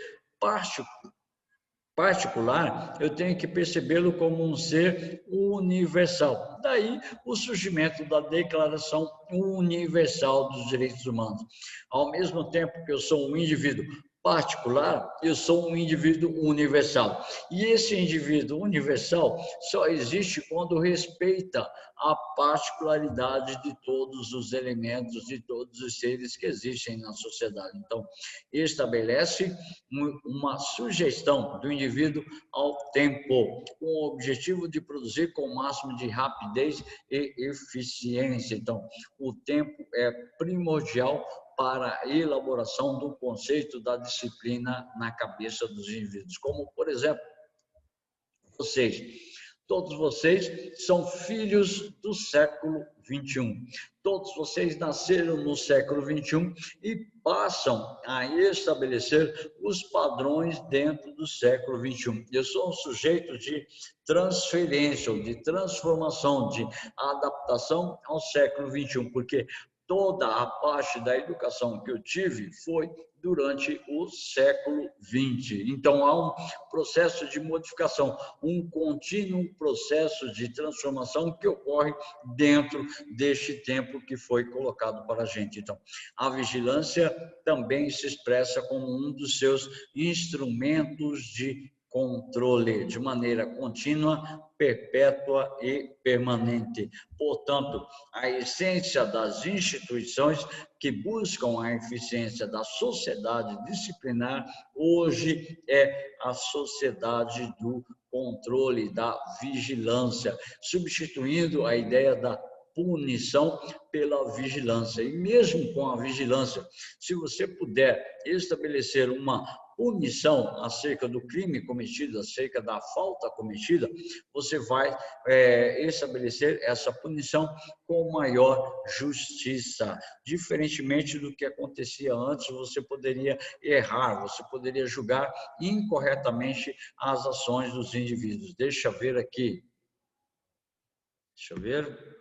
particular, eu tenho que percebê-lo como um ser universal. Daí o surgimento da Declaração Universal dos Direitos Humanos. Ao mesmo tempo que eu sou um indivíduo particular, eu sou um indivíduo universal. E esse indivíduo universal só existe quando respeita a particularidade de todos os elementos, de todos os seres que existem na sociedade. Então, estabelece uma sugestão do indivíduo ao tempo, com o objetivo de produzir com o máximo de rapidez e eficiência. Então, o tempo é primordial para a elaboração do conceito da disciplina na cabeça dos indivíduos. Como, por exemplo, todos vocês são filhos do século XXI. Todos vocês nasceram no século XXI e passam a estabelecer os padrões dentro do século XXI. Eu sou um sujeito de transferência, ou de transformação, de adaptação ao século XXI, porque toda a parte da educação que eu tive foi durante o século XX. Então, há um processo de modificação, um contínuo processo de transformação que ocorre dentro deste tempo que foi colocado para a gente. Então, a vigilância também se expressa como um dos seus instrumentos de controle, de maneira contínua, perpétua e permanente. Portanto, a essência das instituições que buscam a eficiência da sociedade disciplinar hoje é a sociedade do controle, da vigilância, substituindo a ideia da punição pela vigilância. E mesmo com a vigilância, se você puder estabelecer uma punição acerca do crime cometido, acerca da falta cometida, você vai estabelecer essa punição com maior justiça. Diferentemente do que acontecia antes, você poderia errar, você poderia julgar incorretamente as ações dos indivíduos. Deixa eu ver aqui. Deixa eu ver.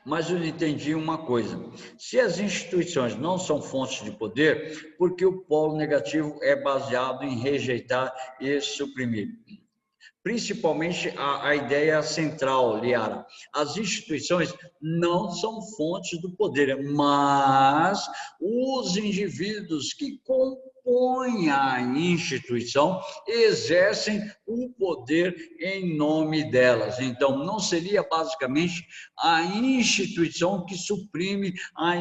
Mas eu entendi uma coisa: se as instituições não são fontes de poder, porque o polo negativo é baseado em rejeitar e suprimir? Principalmente a ideia central, Liara. As instituições não são fontes do poder, mas os indivíduos que compõem a instituição exercem o poder em nome delas. Então, não seria basicamente a instituição que suprime a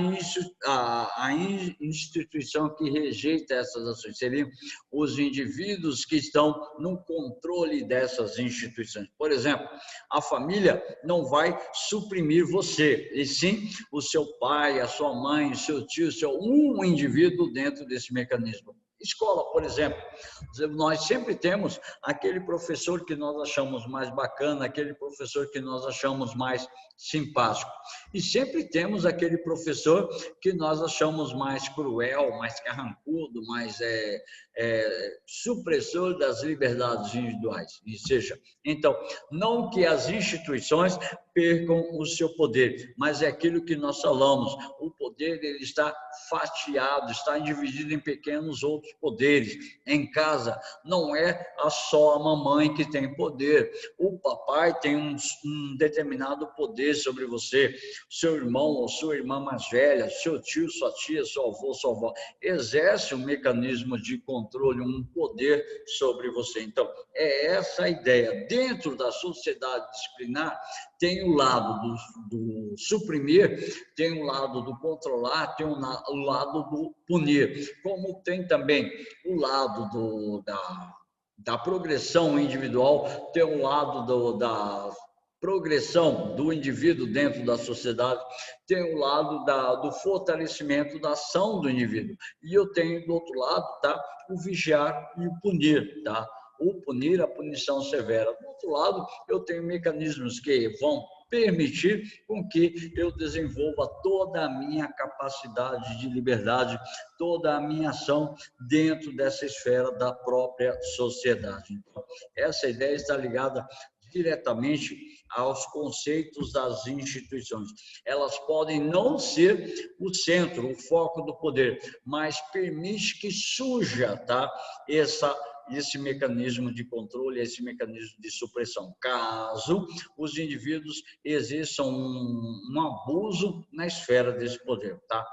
instituição que rejeita essas ações. Seriam os indivíduos que estão no controle dessas instituições. Por exemplo, a família não vai suprimir você, e sim o seu pai, a sua mãe, o seu tio, um indivíduo dentro desse mecanismo. Escola, por exemplo, nós sempre temos aquele professor que nós achamos mais bacana, aquele professor que nós achamos mais simpático. E sempre temos aquele professor que nós achamos mais cruel, mais carrancudo, mais supressor das liberdades individuais. E seja, então, não que as instituições percam o seu poder, mas é aquilo que nós falamos, o poder ele está fatiado, está dividido em pequenos outros poderes. Em casa, não é só a mamãe que tem poder, o papai tem um determinado poder sobre você, seu irmão ou sua irmã mais velha, seu tio, sua tia, seu avô, sua avó, exerce um mecanismo de controle, um poder sobre você. Então, é essa a ideia. Dentro da sociedade disciplinar, tem o lado do suprimir, tem o lado do controlar, tem o lado do punir, como tem também o lado da progressão individual, tem o lado da progressão do indivíduo dentro da sociedade, tem o lado do fortalecimento da ação do indivíduo. E eu tenho, do outro lado, tá, o vigiar e o punir, tá? O punir, a punição severa. Do outro lado, eu tenho mecanismos que vão permitir com que eu desenvolva toda a minha capacidade de liberdade, toda a minha ação dentro dessa esfera da própria sociedade. Então, essa ideia está ligada diretamente aos conceitos das instituições. Elas podem não ser o centro, o foco do poder, mas permite que surja, tá, esse mecanismo de controle, esse mecanismo de supressão, caso os indivíduos exerçam um abuso na esfera desse poder, tá?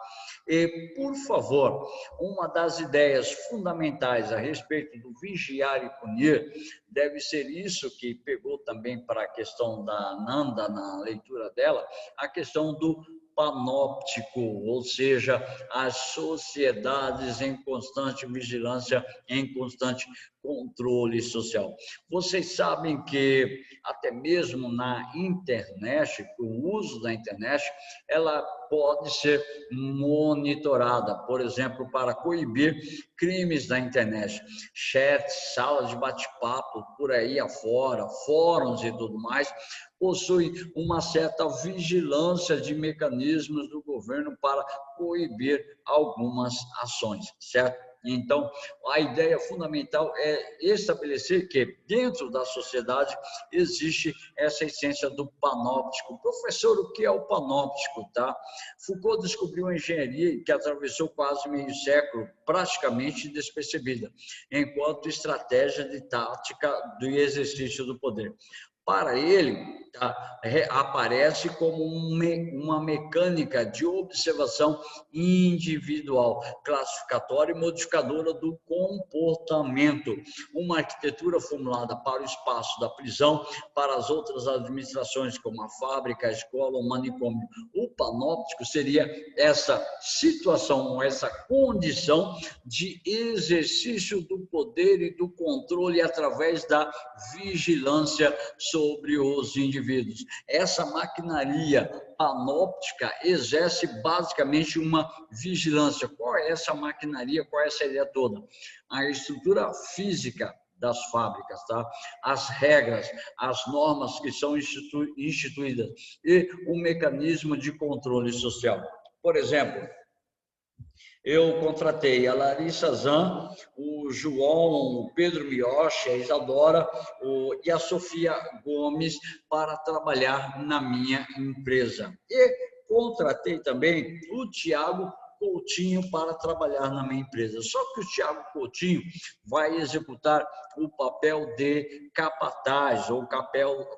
E, por favor, uma das ideias fundamentais a respeito do vigiar e punir deve ser isso que pegou também para a questão da Nanda na leitura dela, a questão do panóptico, ou seja, as sociedades em constante vigilância, em constante controle social. Vocês sabem que até mesmo na internet, o uso da internet, ela pode ser monitorada, por exemplo, para coibir crimes da internet, chats, salas de bate-papo por aí afora, fóruns e tudo mais, possui uma certa vigilância de mecanismos do governo para coibir algumas ações, certo? Então, a ideia fundamental é estabelecer que dentro da sociedade existe essa essência do panóptico. Professor, o que é o panóptico, tá? Foucault descobriu a engenharia que atravessou quase meio século, praticamente despercebida, enquanto estratégia de tática do exercício do poder. Para ele, aparece como uma mecânica de observação individual, classificatória e modificadora do comportamento. Uma arquitetura formulada para o espaço da prisão, para as outras administrações, como a fábrica, a escola, o manicômio. O panóptico seria essa situação, essa condição de exercício do poder e do controle através da vigilância sobre os indivíduos. Essa maquinaria panóptica exerce basicamente uma vigilância. Qual é essa maquinaria? Qual é essa ideia toda? A estrutura física das fábricas, tá? As regras, as normas que são instituídas e o mecanismo de controle social. Por exemplo, eu contratei a Larissa Zan, o João, o Pedro Mioche, a Isadora e a Sofia Gomes para trabalhar na minha empresa. E contratei também o Tiago Coutinho para trabalhar na minha empresa. Só que o Tiago Coutinho vai executar o papel de capataz ou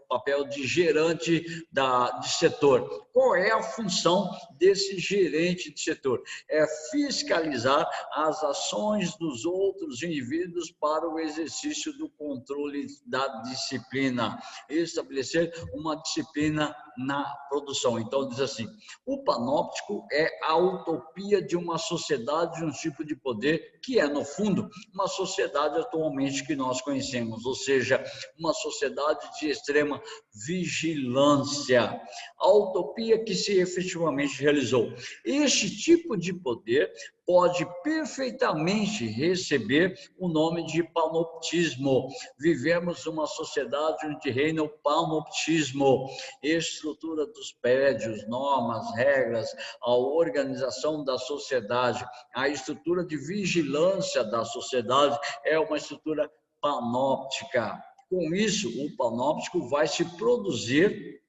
papel de gerente de setor. Qual é a função desse gerente de setor? É fiscalizar as ações dos outros indivíduos para o exercício do controle da disciplina, estabelecer uma disciplina na produção. Então, diz assim, o panóptico é a utopia de uma sociedade de um tipo de poder que é, no fundo, uma sociedade atualmente que nós conhecemos, ou seja, uma sociedade de extrema vigilância. A utopia que se efetivamente realizou. Este tipo de poder pode perfeitamente receber o nome de panoptismo. Vivemos uma sociedade onde reina o panoptismo, estrutura dos prédios, normas, regras, a organização da sociedade, a estrutura de vigilância da sociedade é uma estrutura panóptica. Com isso, o panóptico vai se produzir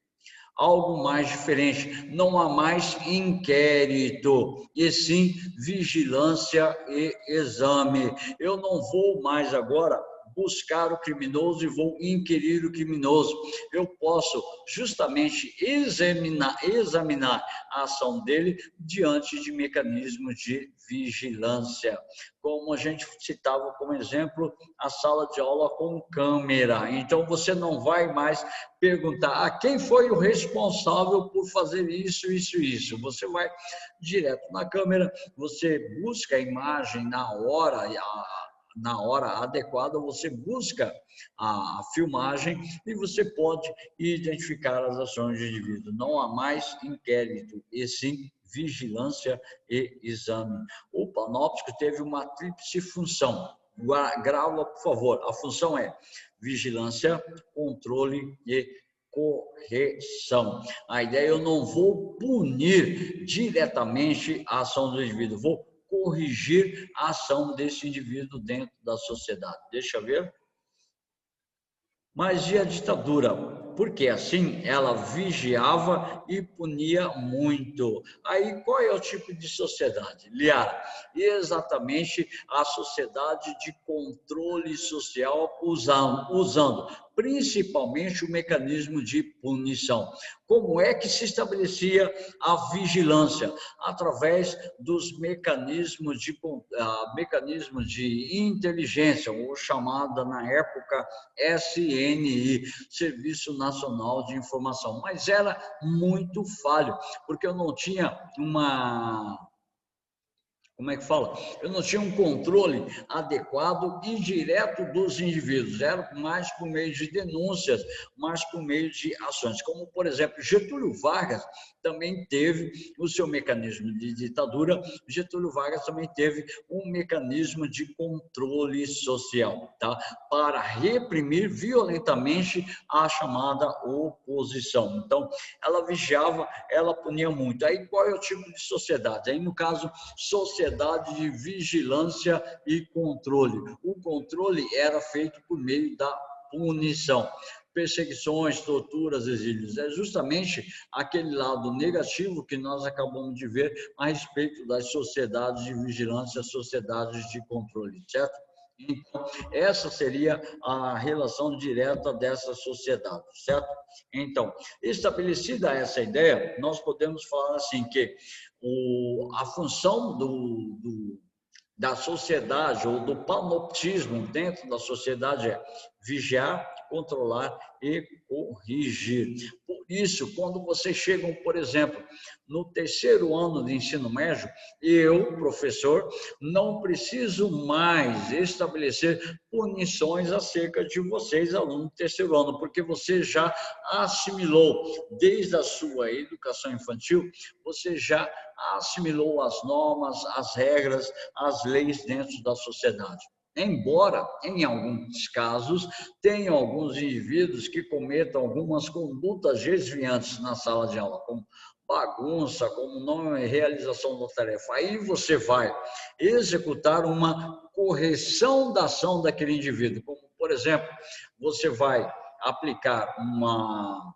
algo mais diferente. Não há mais inquérito, e sim vigilância e exame. Eu não vou mais agora buscar o criminoso e vou inquirir o criminoso. Eu posso justamente examinar a ação dele diante de mecanismos de vigilância. Como a gente citava como exemplo, a sala de aula com câmera. Então, você não vai mais perguntar quem foi o responsável por fazer isso, isso, isso. Você vai direto na câmera, você busca a imagem na hora adequada, você busca a filmagem e você pode identificar as ações do indivíduo. Não há mais inquérito, e sim vigilância e exame. O panóptico teve uma tríplice função. Grava, por favor. A função é vigilância, controle e correção. A ideia é eu não vou punir diretamente a ação do indivíduo, vou corrigir a ação desse indivíduo dentro da sociedade. Deixa eu ver. Mas e a ditadura? Porque assim ela vigiava e punia muito. Aí qual é o tipo de sociedade, Liara? Exatamente a sociedade de controle social usando principalmente o mecanismo de punição. Como é que se estabelecia a vigilância? Através dos mecanismos de inteligência, ou chamada na época SNI, Serviço Nacional de Informação. Mas era muito falho, porque eu não tinha como é que fala? Eu não tinha um controle adequado e direto dos indivíduos, era mais por meio de denúncias, mais por meio de ações. Como, por exemplo, Getúlio Vargas também teve o seu mecanismo de ditadura, Getúlio Vargas também teve um mecanismo de controle social, tá? Para reprimir violentamente a chamada oposição. Então, ela vigiava, ela punia muito. Aí, qual é o tipo de sociedade? Aí, no caso, sociedade de vigilância e controle. O controle era feito por meio da punição. Perseguições, torturas, exílios. É justamente aquele lado negativo que nós acabamos de ver a respeito das sociedades de vigilância, sociedades de controle, certo? Então, essa seria a relação direta dessa sociedade, certo? Então, estabelecida essa ideia, nós podemos falar assim que a função da sociedade ou do panoptismo dentro da sociedade é vigiar, controlar e corrigir. Por isso, quando vocês chegam, por exemplo, no terceiro ano de ensino médio, eu, professor, não preciso mais estabelecer punições acerca de vocês, alunos do terceiro ano, porque você já assimilou, desde a sua educação infantil, você já assimilou as normas, as regras, as leis dentro da sociedade. Embora, em alguns casos, tenham alguns indivíduos que cometam algumas condutas desviantes na sala de aula, como bagunça, como não realização da tarefa. Aí você vai executar uma correção da ação daquele indivíduo, como, por exemplo, você vai aplicar uma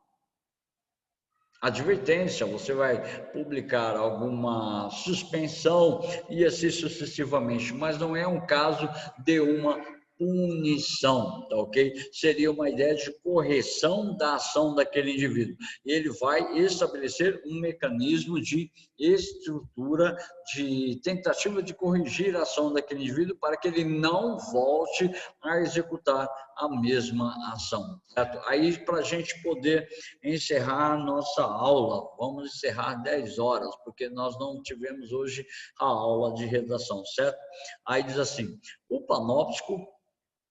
advertência, você vai publicar alguma suspensão e assim sucessivamente, mas não é um caso de uma punição, tá ok? Seria uma ideia de correção da ação daquele indivíduo. Ele vai estabelecer um mecanismo de estrutura, de tentativa de corrigir a ação daquele indivíduo para que ele não volte a executar a mesma ação, certo? Aí, para a gente poder encerrar a nossa aula, vamos encerrar 10 horas, porque nós não tivemos hoje a aula de redação, certo? Aí diz assim, o panóptico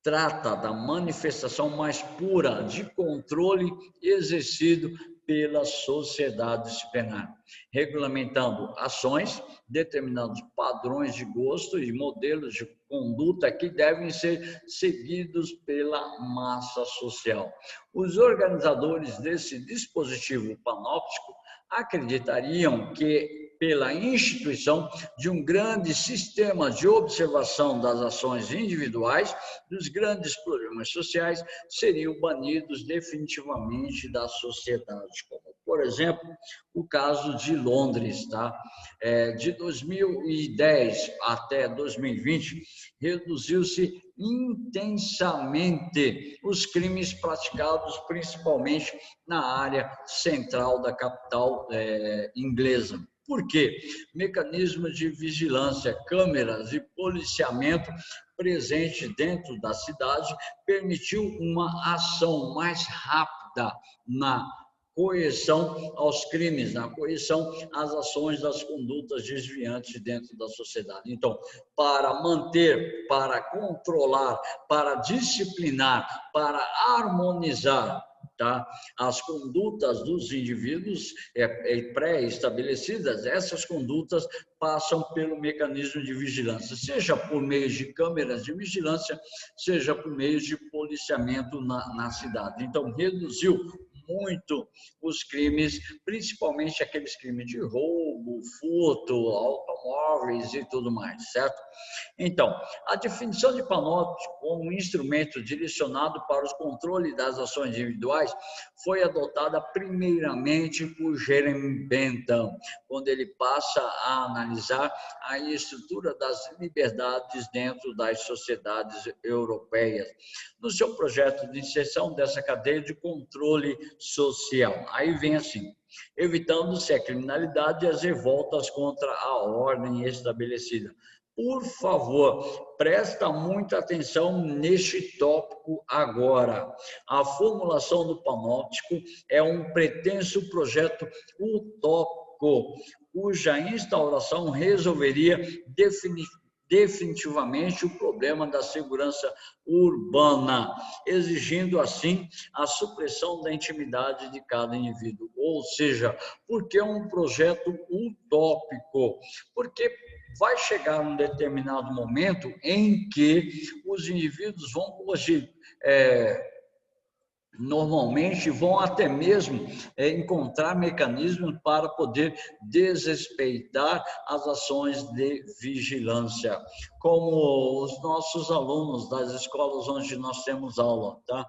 trata da manifestação mais pura de controle exercido pela sociedade disciplinar, regulamentando ações, determinando padrões de gosto e modelos de conduta que devem ser seguidos pela massa social. Os organizadores desse dispositivo panóptico acreditariam que, pela instituição de um grande sistema de observação das ações individuais, dos grandes problemas sociais, seriam banidos definitivamente da sociedade. Como, por exemplo, o caso de Londres, tá? De 2010 até 2020, reduziu-se intensamente os crimes praticados principalmente na área central da capital inglesa. Por quê? Mecanismos de vigilância, câmeras e policiamento presente dentro da cidade permitiu uma ação mais rápida na coerção aos crimes, na coerção às ações das condutas desviantes dentro da sociedade. Então, para manter, para controlar, para disciplinar, para harmonizar, tá, as condutas dos indivíduos pré-estabelecidas, essas condutas passam pelo mecanismo de vigilância, seja por meio de câmeras de vigilância, seja por meio de policiamento na cidade. Então, reduziu muito os crimes, principalmente aqueles crimes de roubo, furto, automóveis e tudo mais, certo? Então, a definição de panóptico como um instrumento direcionado para o controle das ações individuais foi adotada primeiramente por Jeremy Bentham, quando ele passa a analisar a estrutura das liberdades dentro das sociedades europeias, no seu projeto de inserção dessa cadeia de controle social. Aí vem assim, evitando-se a criminalidade e as revoltas contra a ordem estabelecida. Por favor, presta muita atenção neste tópico agora. A formulação do panóptico é um pretenso projeto utópico, cuja instauração resolveria definitivamente o problema da segurança urbana, exigindo assim a supressão da intimidade de cada indivíduo. Ou seja, porque é um projeto utópico, porque vai chegar um determinado momento em que os indivíduos vão hoje normalmente vão até mesmo encontrar mecanismos para poder desrespeitar as ações de vigilância, como os nossos alunos das escolas onde nós temos aula, tá?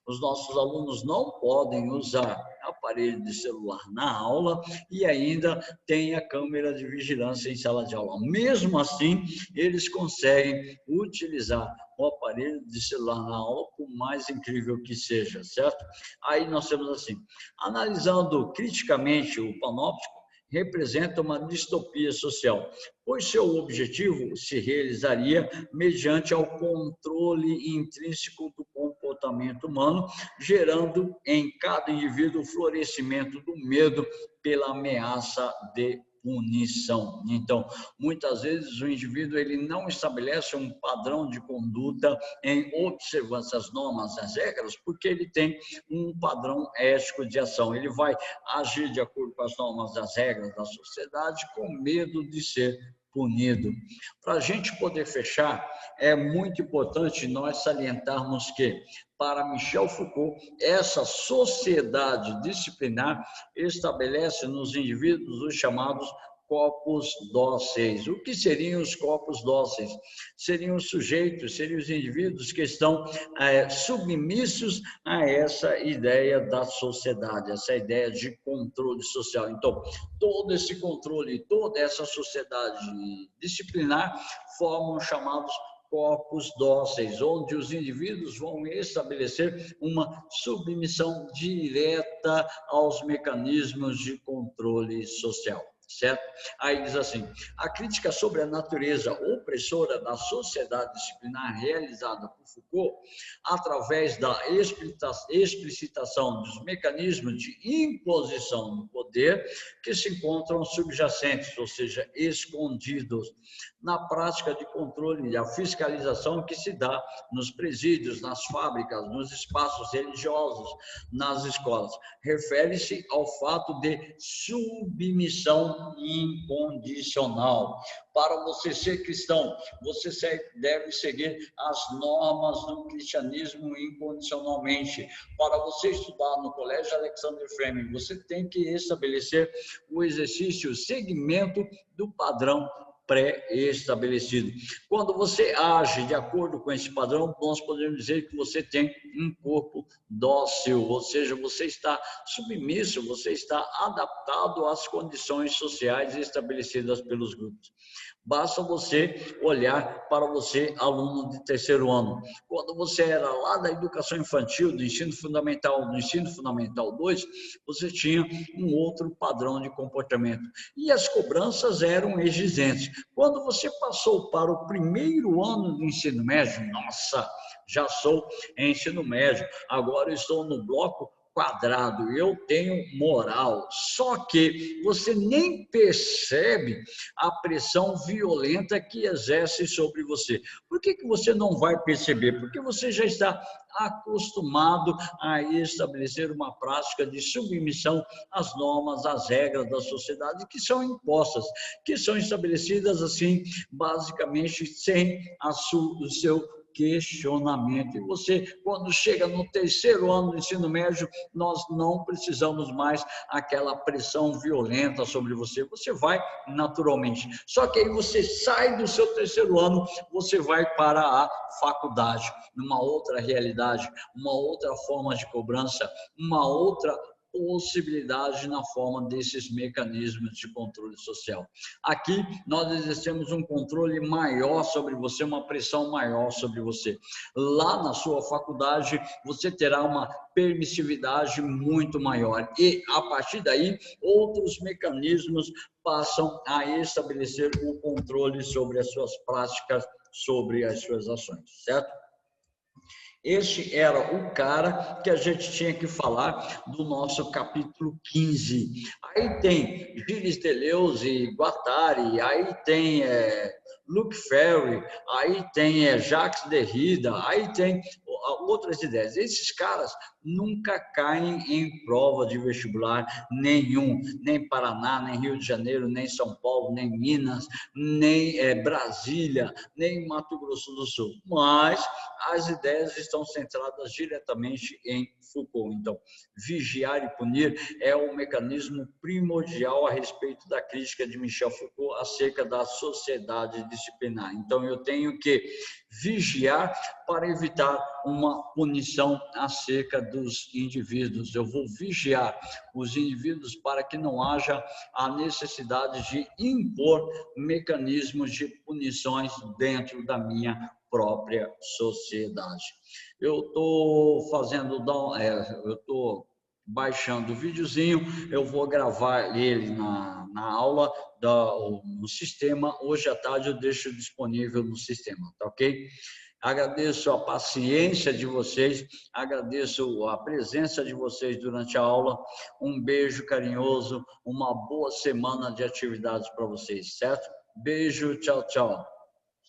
Os nossos alunos não podem usar aparelho de celular na aula e ainda tem a câmera de vigilância em sala de aula. Mesmo assim, eles conseguem utilizar o aparelho de celular na aula, por mais incrível que seja, certo? Aí nós temos assim, analisando criticamente o panóptico, representa uma distopia social, pois seu objetivo se realizaria mediante ao controle intrínseco do comportamento humano, gerando em cada indivíduo o florescimento do medo pela ameaça de punição. Então, muitas vezes o indivíduo ele não estabelece um padrão de conduta em observância às normas, às regras, porque ele tem um padrão ético de ação. Ele vai agir de acordo com as normas, as regras da sociedade, com medo de ser punido. Para a gente poder fechar, é muito importante nós salientarmos que, para Michel Foucault, essa sociedade disciplinar estabelece nos indivíduos os chamados corpos dóceis. O que seriam os corpos dóceis? Seriam os sujeitos, seriam os indivíduos que estão submissos a essa ideia da sociedade, essa ideia de controle social. Então, todo esse controle, toda essa sociedade disciplinar formam chamados corpos dóceis, onde os indivíduos vão estabelecer uma submissão direta aos mecanismos de controle social. Certo? Aí diz assim, a crítica sobre a natureza opressora da sociedade disciplinar realizada por Foucault, através da explicitação dos mecanismos de imposição do poder que se encontram subjacentes, ou seja, escondidos, na prática de controle e a fiscalização que se dá nos presídios, nas fábricas, nos espaços religiosos, nas escolas. Refere-se ao fato de submissão incondicional. Para você ser cristão, você deve seguir as normas do cristianismo incondicionalmente. Para você estudar no Colégio Alexander Fleming, você tem que estabelecer o exercício, o segmento do padrão pré-estabelecido. Quando você age de acordo com esse padrão, nós podemos dizer que você tem um corpo dócil, ou seja, você está submisso, você está adaptado às condições sociais estabelecidas pelos grupos. Basta você olhar para você, aluno de terceiro ano. Quando você era lá da educação infantil, do ensino fundamental 2, você tinha um outro padrão de comportamento. E as cobranças eram exigentes. Quando você passou para o primeiro ano do ensino médio, nossa, já sou em ensino médio, agora estou no bloco quadrado, eu tenho moral. Só que você nem percebe a pressão violenta que exerce sobre você. Por que você não vai perceber? Porque você já está acostumado a estabelecer uma prática de submissão às normas, às regras da sociedade que são impostas, que são estabelecidas assim, basicamente, sem o seu questionamento. E você, quando chega no terceiro ano do ensino médio, nós não precisamos mais aquela pressão violenta sobre você. Você vai naturalmente. Só que aí você sai do seu terceiro ano, você vai para a faculdade, numa outra realidade, uma outra forma de cobrança, uma outra possibilidade na forma desses mecanismos de controle social. Aqui nós exercemos um controle maior sobre você, uma pressão maior sobre você. Lá na sua faculdade você terá uma permissividade muito maior e a partir daí outros mecanismos passam a estabelecer o controle sobre as suas práticas, sobre as suas ações, certo? Este era o cara que a gente tinha que falar do nosso capítulo 15. Aí tem Gilles Deleuze e Guattari, aí tem Luc Ferry, aí tem Jacques Derrida, aí tem outras ideias. Esses caras nunca caem em prova de vestibular nenhum, nem Paraná, nem Rio de Janeiro, nem São Paulo, nem Minas, nem Brasília, nem Mato Grosso do Sul. Mas as ideias estão centradas diretamente em Foucault. Então, vigiar e punir é o mecanismo primordial a respeito da crítica de Michel Foucault acerca da sociedade disciplinar. Então, eu tenho que vigiar para evitar uma punição acerca dos indivíduos. Eu vou vigiar os indivíduos para que não haja a necessidade de impor mecanismos de punições dentro da minha própria sociedade. Eu estou baixando o videozinho, eu vou gravar ele na aula no sistema. Hoje à tarde eu deixo disponível no sistema, tá ok? Agradeço a paciência de vocês, agradeço a presença de vocês durante a aula. Um beijo carinhoso, uma boa semana de atividades para vocês, certo? Beijo, tchau, tchau.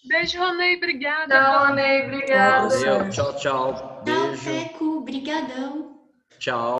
Beijo, Ronei, obrigada. Tchau, Ronei, obrigada. Valeu, tchau, tchau. Beijo. Tchau, Teco, brigadão. Tchau.